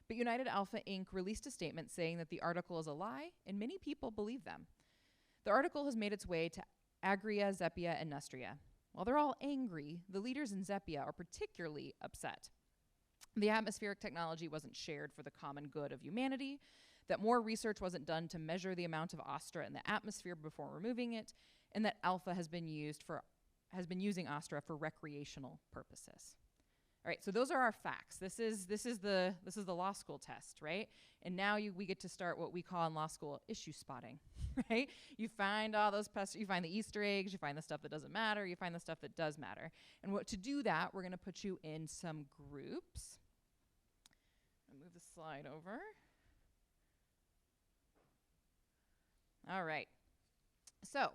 but United Alpha Inc. released a statement saying that the article is a lie, and many people believe them. The article has made its way to Agria, Zepia, and Nustria. While they're all angry, the leaders in Zepia are particularly upset. The atmospheric technology wasn't shared for the common good of humanity, that more research wasn't done to measure the amount of ostra in the atmosphere before removing it, and that Alpha has been using ostra for recreational purposes. All right, so those are our facts. This is the law school test, right? And now we get to start what we call in law school issue spotting, right? You find all those you find the Easter eggs, you find the stuff that doesn't matter, you find the stuff that does matter. And to do that, we're going to put you in some groups. I'll move the slide over. All right. So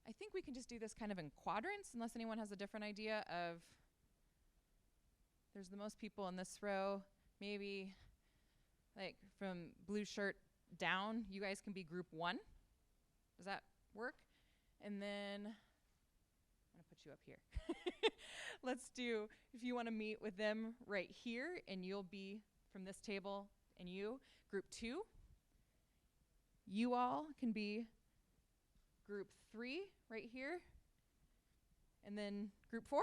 I think we can just do this kind of in quadrants, unless anyone has a different idea of. There's the most people in this row. Maybe like from blue shirt down, you guys can be group 1. Does that work? And then I'm going to put you up here. Let's do, if you want to meet with them right here, and you'll be from this table, and you, group 2. You all can be group 3 right here. And then group 4.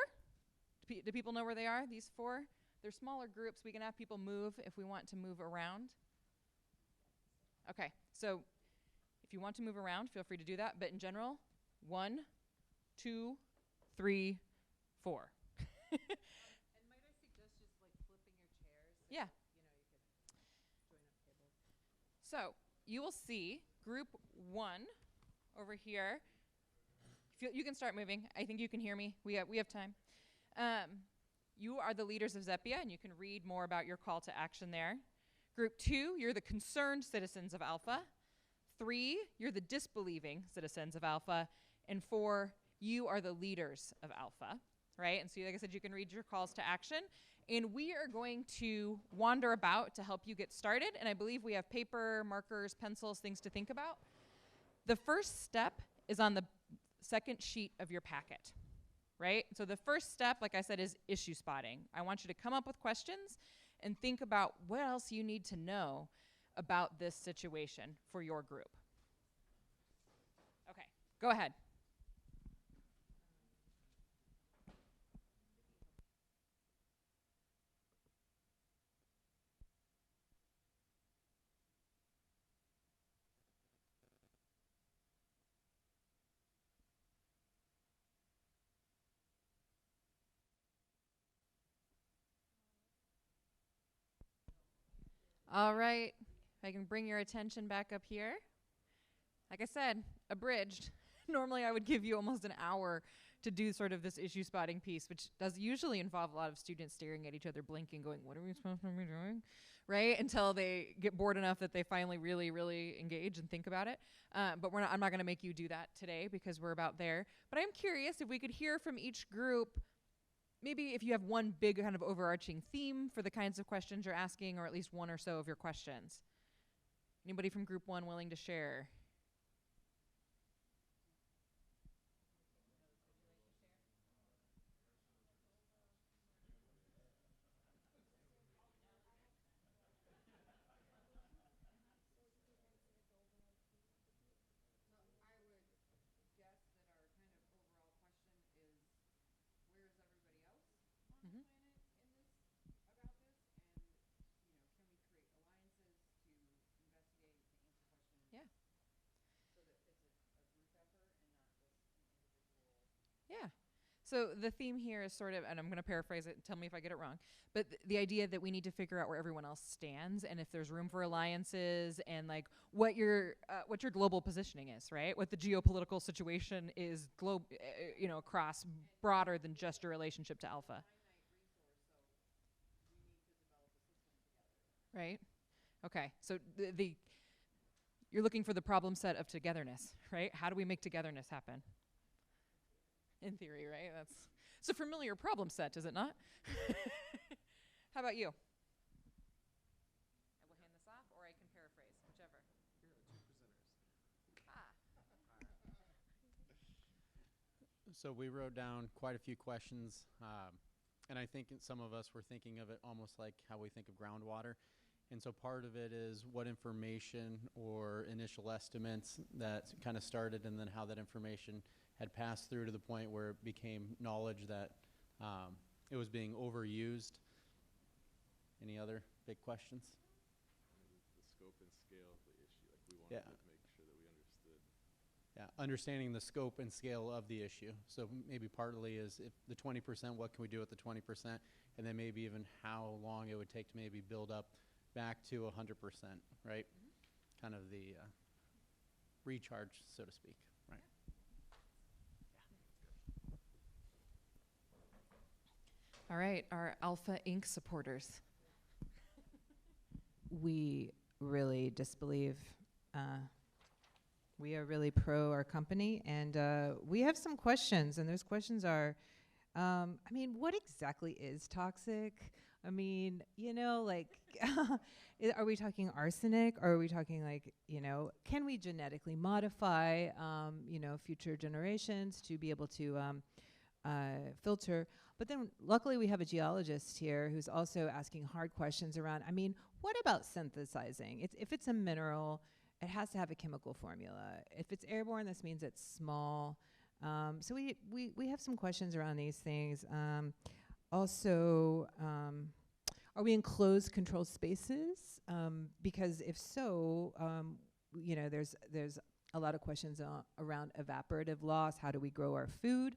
Do people know where they are, these 4? They're smaller groups. We can have people move if we want to move around. Okay, so if you want to move around, feel free to do that. But in general, 1, 2, 3, 4. And might I suggest just like flipping your chairs? So yeah. You know, you could join up tables. So you will see group 1 over here. You can start moving. I think you can hear me. We have time. You are the leaders of Zeppia, and you can read more about your call to action there. Group 2, you're the concerned citizens of Alpha. 3, you're the disbelieving citizens of Alpha. And 4, you are the leaders of Alpha, right? And so like I said, you can read your calls to action. And we are going to wander about to help you get started. And I believe we have paper, markers, pencils, things to think about. The first step is on the second sheet of your packet, right? So the first step, like I said, is issue spotting. I want you to come up with questions and think about what else you need to know about this situation for your group. Okay, go ahead. All right, if I can bring your attention back up here. Like I said, abridged. Normally I would give you almost an hour to do sort of this issue spotting piece, which does usually involve a lot of students staring at each other, blinking, going, what are we supposed to be doing? Right? Until they get bored enough that they finally really, really engage and think about it. But I'm not gonna make you do that today because we're about there. But I'm curious if we could hear from each group, maybe if you have one big kind of overarching theme for the kinds of questions you're asking, or at least one or so of your questions. Anybody from group 1 willing to share? Yeah. So the theme here is sort of, and I'm going to paraphrase it, tell me if I get it wrong, but the idea that we need to figure out where everyone else stands and if there's room for alliances and like what your global positioning is, right? What the geopolitical situation is across broader than just your relationship to Alpha. Right? Okay. So you're looking for the problem set of togetherness, right? How do we make togetherness happen? In theory, right? It's a familiar problem set, is it not? How about you? I will hand this off, or I can paraphrase, whichever. Here are 2 presenters. So we wrote down quite a few questions, and I think some of us were thinking of it almost like how we think of groundwater. And so part of it is what information or initial estimates that kind of started, and then how that information had passed through to the point where it became knowledge that it was being overused. Any other big questions? The scope and scale of the issue. Like we wanted to make sure that we understood. Yeah, understanding the scope and scale of the issue. So maybe partly is if the 20%, what can we do with the 20%? And then maybe even how long it would take to maybe build up back to 100%, right? Mm-hmm. Kind of the recharge, so to speak, right? All right, our Alpha Inc. supporters. We really disbelieve. We are really pro our company, and we have some questions, and those questions are, what exactly is toxic? Are we talking arsenic, or are we talking can we genetically modify, future generations to be able to filter. But then luckily we have a geologist here who's also asking hard questions around, I mean, what about synthesizing? If it's a mineral, it has to have a chemical formula. If it's airborne, this means it's small. So we have some questions around these things. Also, are we in closed controlled spaces? Because if so, you know, there's a lot of questions around evaporative loss. How do we grow our food?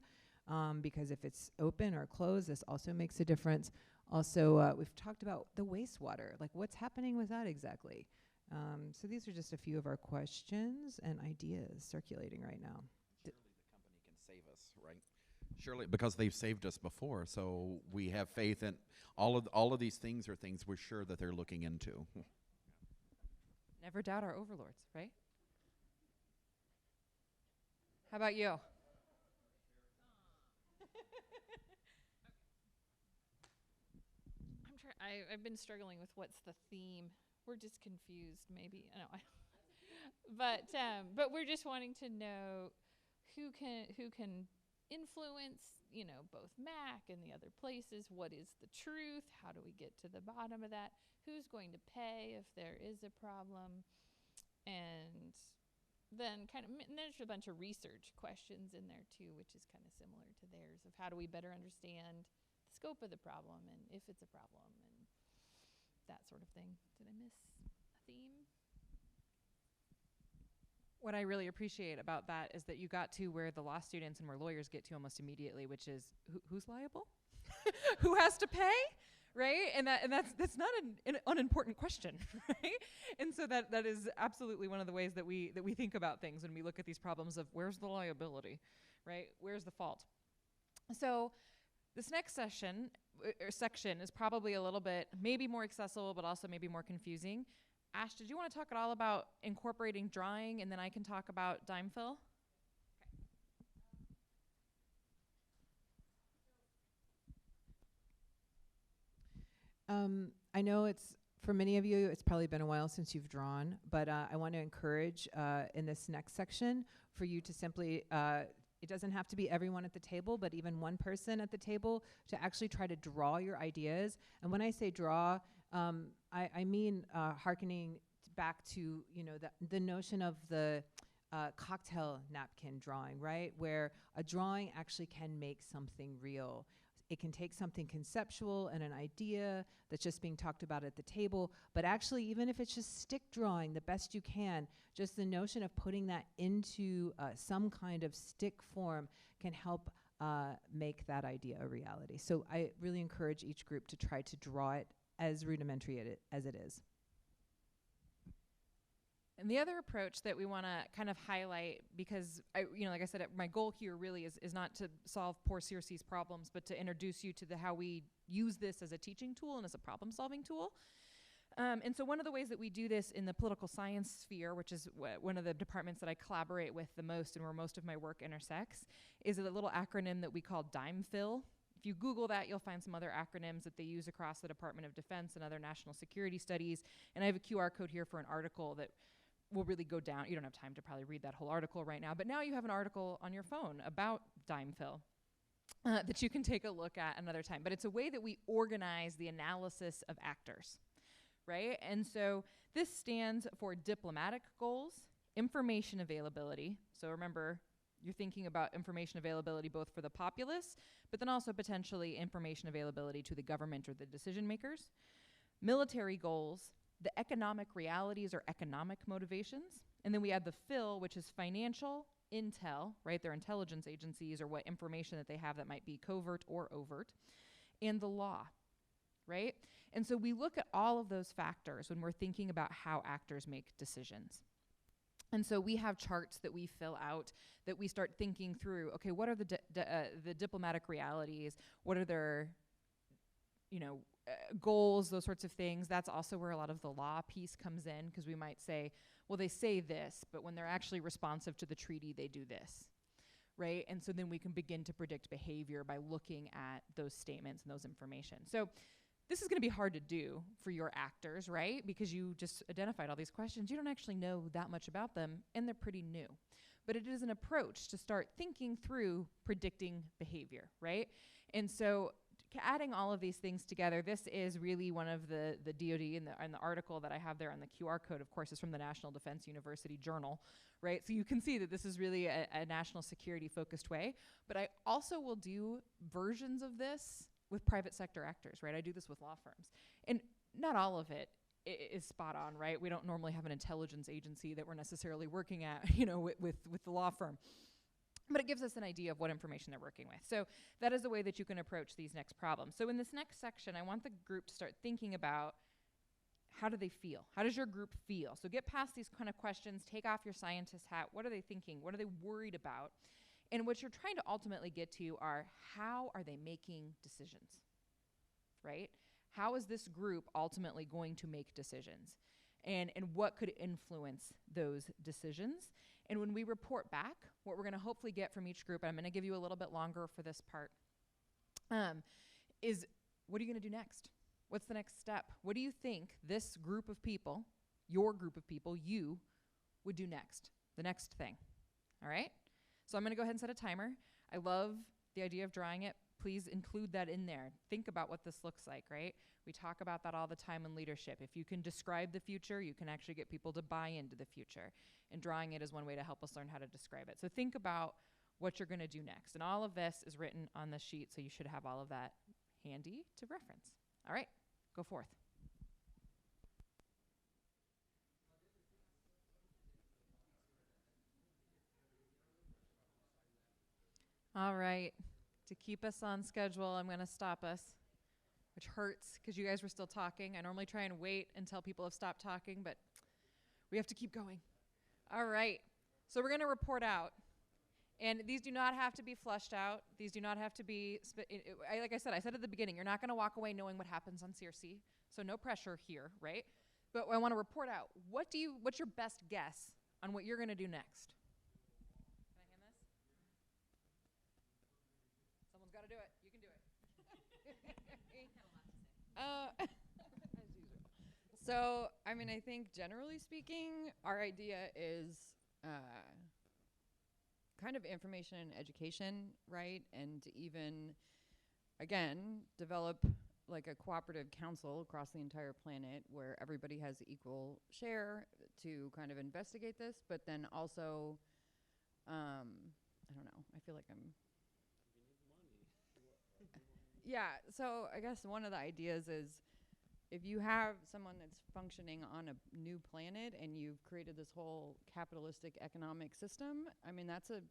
Because if it's open or closed, this also makes a difference. Also, we've talked about the wastewater, like what's happening with that exactly? So these are just a few of our questions and ideas circulating right now. Surely the company can save us, right? Surely, because they've saved us before, so we have faith in all of these things are things we're sure that they're looking into. Never doubt our overlords, right? How about you? I've been struggling with what's the theme. We're just confused, maybe. I know. But we're just wanting to know who can influence, you know, both MAC and the other places. What is the truth? How do we get to the bottom of that? Who's going to pay if there is a problem? And then and there's a bunch of research questions in there too, which is kind of similar to theirs, of how do we better understand the scope of the problem and if it's a problem and that sort of thing. Did I miss a theme? What I really appreciate about that is that you got to where the law students and where lawyers get to almost immediately, which is who's liable? Who has to pay? Right? And that's not an unimportant question, right? And so that is absolutely one of the ways that we think about things when we look at these problems of where's the liability, right? Where's the fault? So this next section is probably a little bit maybe more accessible, but also maybe more confusing. Ash, did you want to talk at all about incorporating drawing, and then I can talk about dime fill? I know for many of you, it's probably been a while since you've drawn, but I want to encourage in this next section for you to simply, it doesn't have to be everyone at the table, but even one person at the table to actually try to draw your ideas. And when I say draw, I mean hearkening back to, you know, the notion of the cocktail napkin drawing, right? Where a drawing actually can make something real. It can take something conceptual and an idea that's just being talked about at the table, but actually, even if it's just stick drawing the best you can, just the notion of putting that into some kind of stick form can help make that idea a reality. So I really encourage each group to try to draw it as rudimentary as it is. And the other approach that we want to kind of highlight, because like I said, my goal here really is not to solve poor CRC's problems, but to introduce you to how we use this as a teaching tool and as a problem-solving tool. And so one of the ways that we do this in the political science sphere, which is one of the departments that I collaborate with the most and where most of my work intersects, is a little acronym that we call dime fill. If you Google that, you'll find some other acronyms that they use across the Department of Defense and other national security studies. And I have a QR code here for an article that will really go down. You don't have time to probably read that whole article right now, but now you have an article on your phone about dime fill that you can take a look at another time. But it's a way that we organize the analysis of actors, right? And so this stands for diplomatic goals, information availability. So remember, you're thinking about information availability both for the populace, but then also potentially information availability to the government or the decision makers. Military goals, the economic realities or economic motivations. And then we add the fill, which is financial, intel, right? They're intelligence agencies or what information that they have that might be covert or overt, and the law, right? And so we look at all of those factors when we're thinking about how actors make decisions. And so we have charts that we fill out that we start thinking through, okay, what are the diplomatic realities? What are their, goals, those sorts of things? That's also where a lot of the law piece comes in, because we might say, well, they say this, but when they're actually responsive to the treaty, they do this, right? And so then we can begin to predict behavior by looking at those statements and those information. So this is going to be hard to do for your actors, right? Because you just identified all these questions. You don't actually know that much about them, and they're pretty new. but it is an approach to start thinking through predicting behavior, right? And so adding all of these things together, this is really one of the DoD in the article that I have there on the QR code, of course, is from the National Defense University Journal, right? So you can see that this is really a national security focused way, but I also will do versions of this with private sector actors, right? I do this with law firms, and not all of it is spot on, right? We don't normally have an intelligence agency that we're necessarily working at, you know, with the law firm. But it gives us an idea of what information they're working with. So that is the way that you can approach these next problems. So in this next section, I want the group to start thinking about how do they feel? How does your group feel? So get past these kind of questions, take off your scientist hat. What are they thinking? What are they worried about? And what you're trying to ultimately get to are how are they making decisions, right? How is this group ultimately going to make decisions? And what could influence those decisions? And when we report back, what we're going to hopefully get from each group, and I'm going to give you a little bit longer for this part, is what are you going to do next? What's the next step? What do you think this group of people, your group of people, you would do next? The next thing, all right? So I'm going to go ahead and set a timer. I love the idea of drawing it. Please include that in there. Think about what this looks like, right? We talk about that all the time in leadership. If you can describe the future, you can actually get people to buy into the future. And drawing it is one way to help us learn how to describe it. So think about what you're going to do next. And all of this is written on the sheet, so you should have all of that handy to reference. All right, go forth. All right, to keep us on schedule, I'm going to stop us, which hurts because you guys were still talking. I normally try and wait until people have stopped talking, but we have to keep going. All right, so we're going to report out. And these do not have to be flushed out. These do not have to be, like I said at the beginning, you're not going to walk away knowing what happens on CRC, so no pressure here, right? But I want to report out. What's your best guess on what you're going to do next? Someone's got to do it. You can do it. As usual. So, I mean, I think generally speaking, our idea is kind of information and education, right? And to even, again, develop like a cooperative council across the entire planet where everybody has equal share to kind of investigate this, but then also, I don't know, I feel like I'm... Yeah, so I guess one of the ideas is if you have someone that's functioning on a new planet and you've created this whole capitalistic economic system, I mean, that's a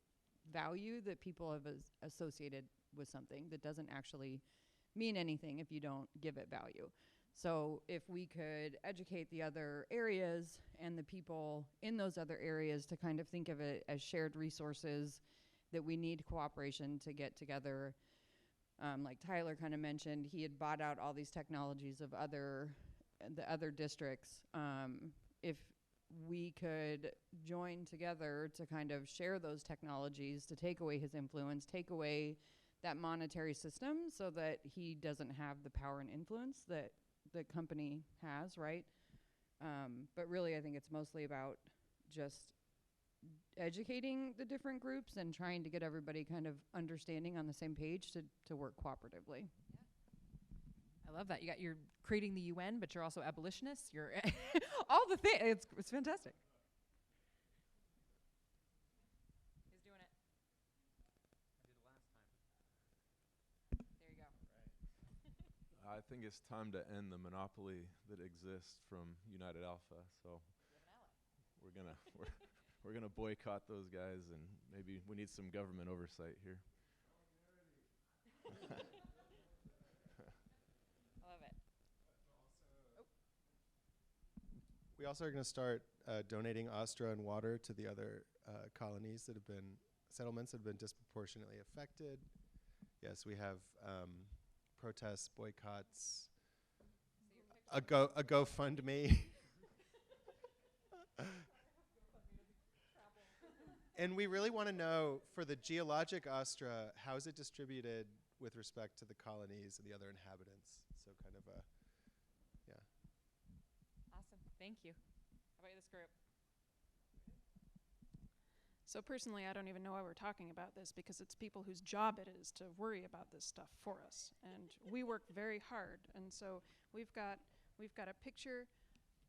value that people have associated with something that doesn't actually mean anything if you don't give it value. So if we could educate the other areas and the people in those other areas to kind of think of it as shared resources that we need cooperation to get together. Like Tyler kind of mentioned, he had bought out all these technologies of the other districts. If we could join together to kind of share those technologies to take away his influence, take away that monetary system so that he doesn't have the power and influence that the company has, right? But really, I think it's mostly about just educating the different groups and trying to get everybody kind of understanding on the same page to work cooperatively. I love that. You're creating the UN, but you're also abolitionists. You're all the things. It's fantastic. He's doing it. I did it last time. There you go. I think it's time to end the monopoly that exists from United Alpha. So we're gonna boycott those guys, and maybe we need some government oversight here. I love it. We also are going to start donating Astra and water to the other colonies that have been, settlements that have been disproportionately affected. Yes, we have protests, boycotts, a GoFundMe. And we really want to know, for the geologic Astra, how is it distributed with respect to the colonies and the other inhabitants? So kind of a, yeah. Awesome. Thank you. How about this group? So personally, I don't even know why we're talking about this, because it's people whose job it is to worry about this stuff for us. And we work very hard. And so we've got a picture.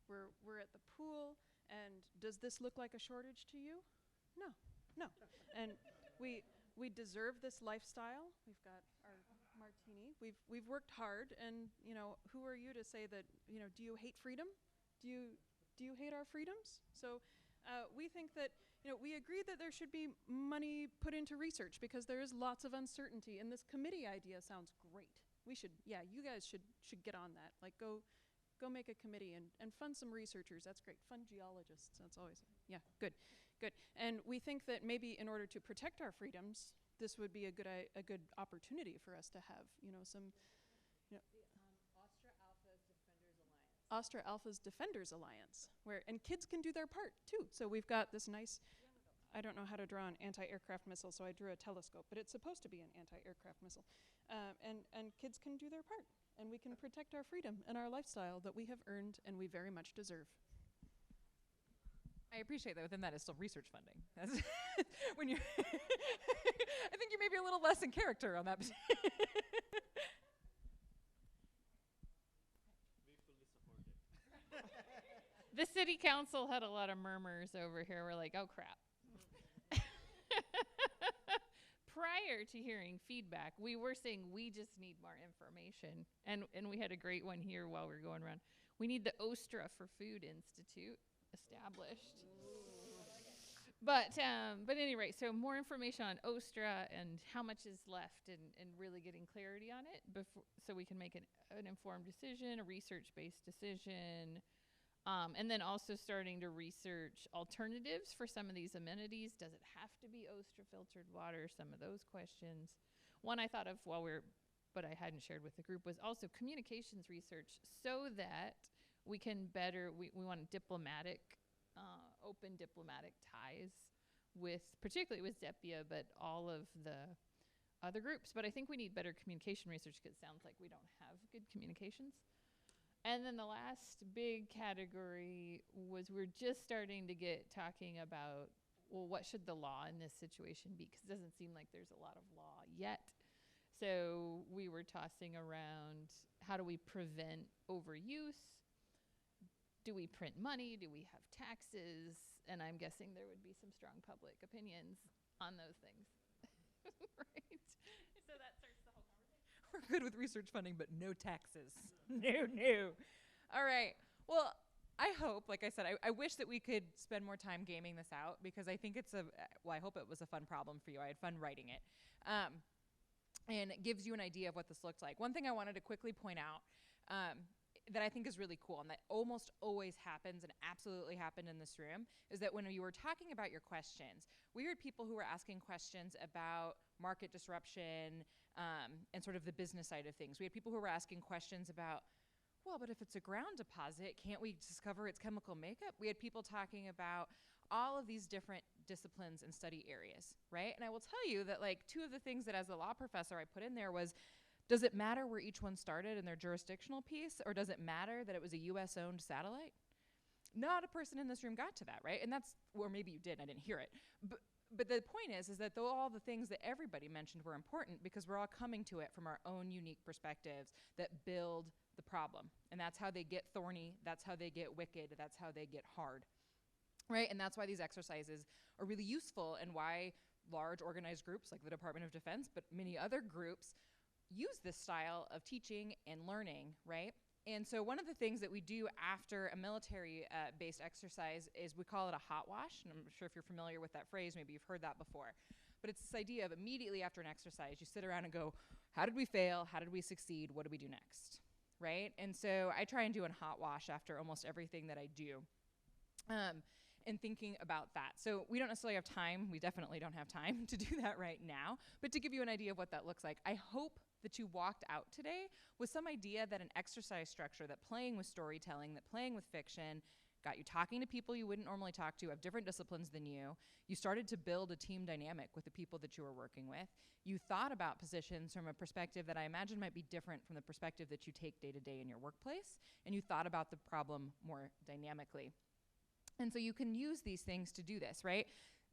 We're at the pool. And does this look like a shortage to you? No, no. And we deserve this lifestyle. We've got our martini. We've worked hard. And who are you to say that? Do you hate freedom? Do you hate our freedoms? So we think that. We agree that there should be money put into research, because there is lots of uncertainty, and this committee idea sounds great. You guys should get on that. Like, go make a committee and fund some researchers. That's great. Fund geologists. That's always, good. And we think that maybe in order to protect our freedoms, this would be a good opportunity for us to have, some. Astra Alpha's Defenders Alliance, and kids can do their part too. So we've got this nice, I don't know how to draw an anti-aircraft missile, so I drew a telescope, but it's supposed to be an anti-aircraft missile. And kids can do their part, and we can protect our freedom and our lifestyle that we have earned and we very much deserve. I appreciate that within that is still research funding. That's when you I think you may be a little less in character on that. The city council had a lot of murmurs over here. We're like, oh crap. Prior to hearing feedback, we were saying we just need more information. And we had a great one here while we were going around. We need the OSTRA for Food Institute established. But at any rate, so more information on OSTRA and how much is left, and really getting clarity on it so we can make an informed decision, a research-based decision. And then also starting to research alternatives for some of these amenities. Does it have to be OSTRA filtered water? Some of those questions. One I thought of but I hadn't shared with the group, was also communications research, so that we can better, we want open diplomatic ties particularly with ZEPIA, but all of the other groups. But I think we need better communication research, because it sounds like we don't have good communications. And then the last big category was we're just starting to get talking about, well, what should the law in this situation be? Because it doesn't seem like there's a lot of law yet. So we were tossing around, how do we prevent overuse? Do we print money? Do we have taxes? And I'm guessing there would be some strong public opinions on those things. Right? So that starts the whole conversation. We're good with research funding, but no taxes. No. All right. Well, I hope, like I said, I wish that we could spend more time gaming this out, because I think I hope it was a fun problem for you. I had fun writing it. And it gives you an idea of what this looks like. One thing I wanted to quickly point out that I think is really cool, and that almost always happens and absolutely happened in this room, is that when you were talking about your questions, we heard people who were asking questions about market disruption and sort of the business side of things. We had people who were asking questions about, well, but if it's a ground deposit, can't we discover its chemical makeup? We had people talking about all of these different disciplines and study areas, right? And I will tell you that, like, two of the things that as a law professor I put in there was, does it matter where each one started in their jurisdictional piece, or does it matter that it was a US-owned satellite? Not a person in this room got to that, right? And that's, or maybe you did, I didn't hear it. But the point is that all the things that everybody mentioned were important, because we're all coming to it from our own unique perspectives that build the problem. And that's how they get thorny, that's how they get wicked, that's how they get hard, right? And that's why these exercises are really useful, and why large organized groups like the Department of Defense, but many other groups, use this style of teaching and learning, right? And so one of the things that we do after a military-based exercise is we call it a hot wash. And I'm not sure if you're familiar with that phrase. Maybe you've heard that before. But it's this idea of immediately after an exercise, you sit around and go, how did we fail? How did we succeed? What do we do next, right? And so I try and do a hot wash after almost everything that I do. And thinking about that. So we don't necessarily have time. We definitely don't have time to do that right now. But to give you an idea of what that looks like, I hope that you walked out today with some idea that an exercise structure, that playing with storytelling, that playing with fiction, got you talking to people you wouldn't normally talk to, of different disciplines than you. You started to build a team dynamic with the people that you were working with. You thought about positions from a perspective that I imagine might be different from the perspective that you take day to day in your workplace. And you thought about the problem more dynamically. And so you can use these things to do this, right?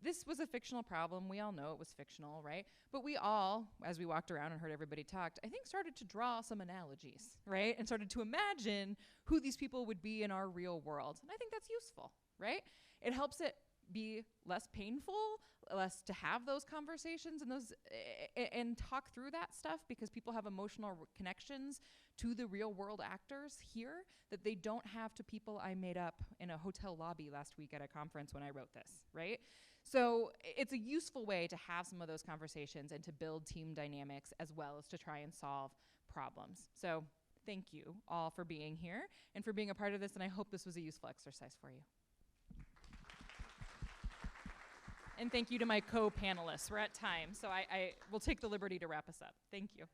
this was a fictional problem. We all know it was fictional, right? But we all, as we walked around and heard everybody talk, I think started to draw some analogies, right? And started to imagine who these people would be in our real world. And I think that's useful, right? It helps it be less painful, less to have those conversations and those and talk through that stuff, because people have emotional connections to the real world actors here that they don't have to people I made up in a hotel lobby last week at a conference when I wrote this, right? So it's a useful way to have some of those conversations and to build team dynamics as well as to try and solve problems. So thank you all for being here and for being a part of this, and I hope this was a useful exercise for you. And thank you to my co-panelists. We're at time, so I will take the liberty to wrap us up. Thank you.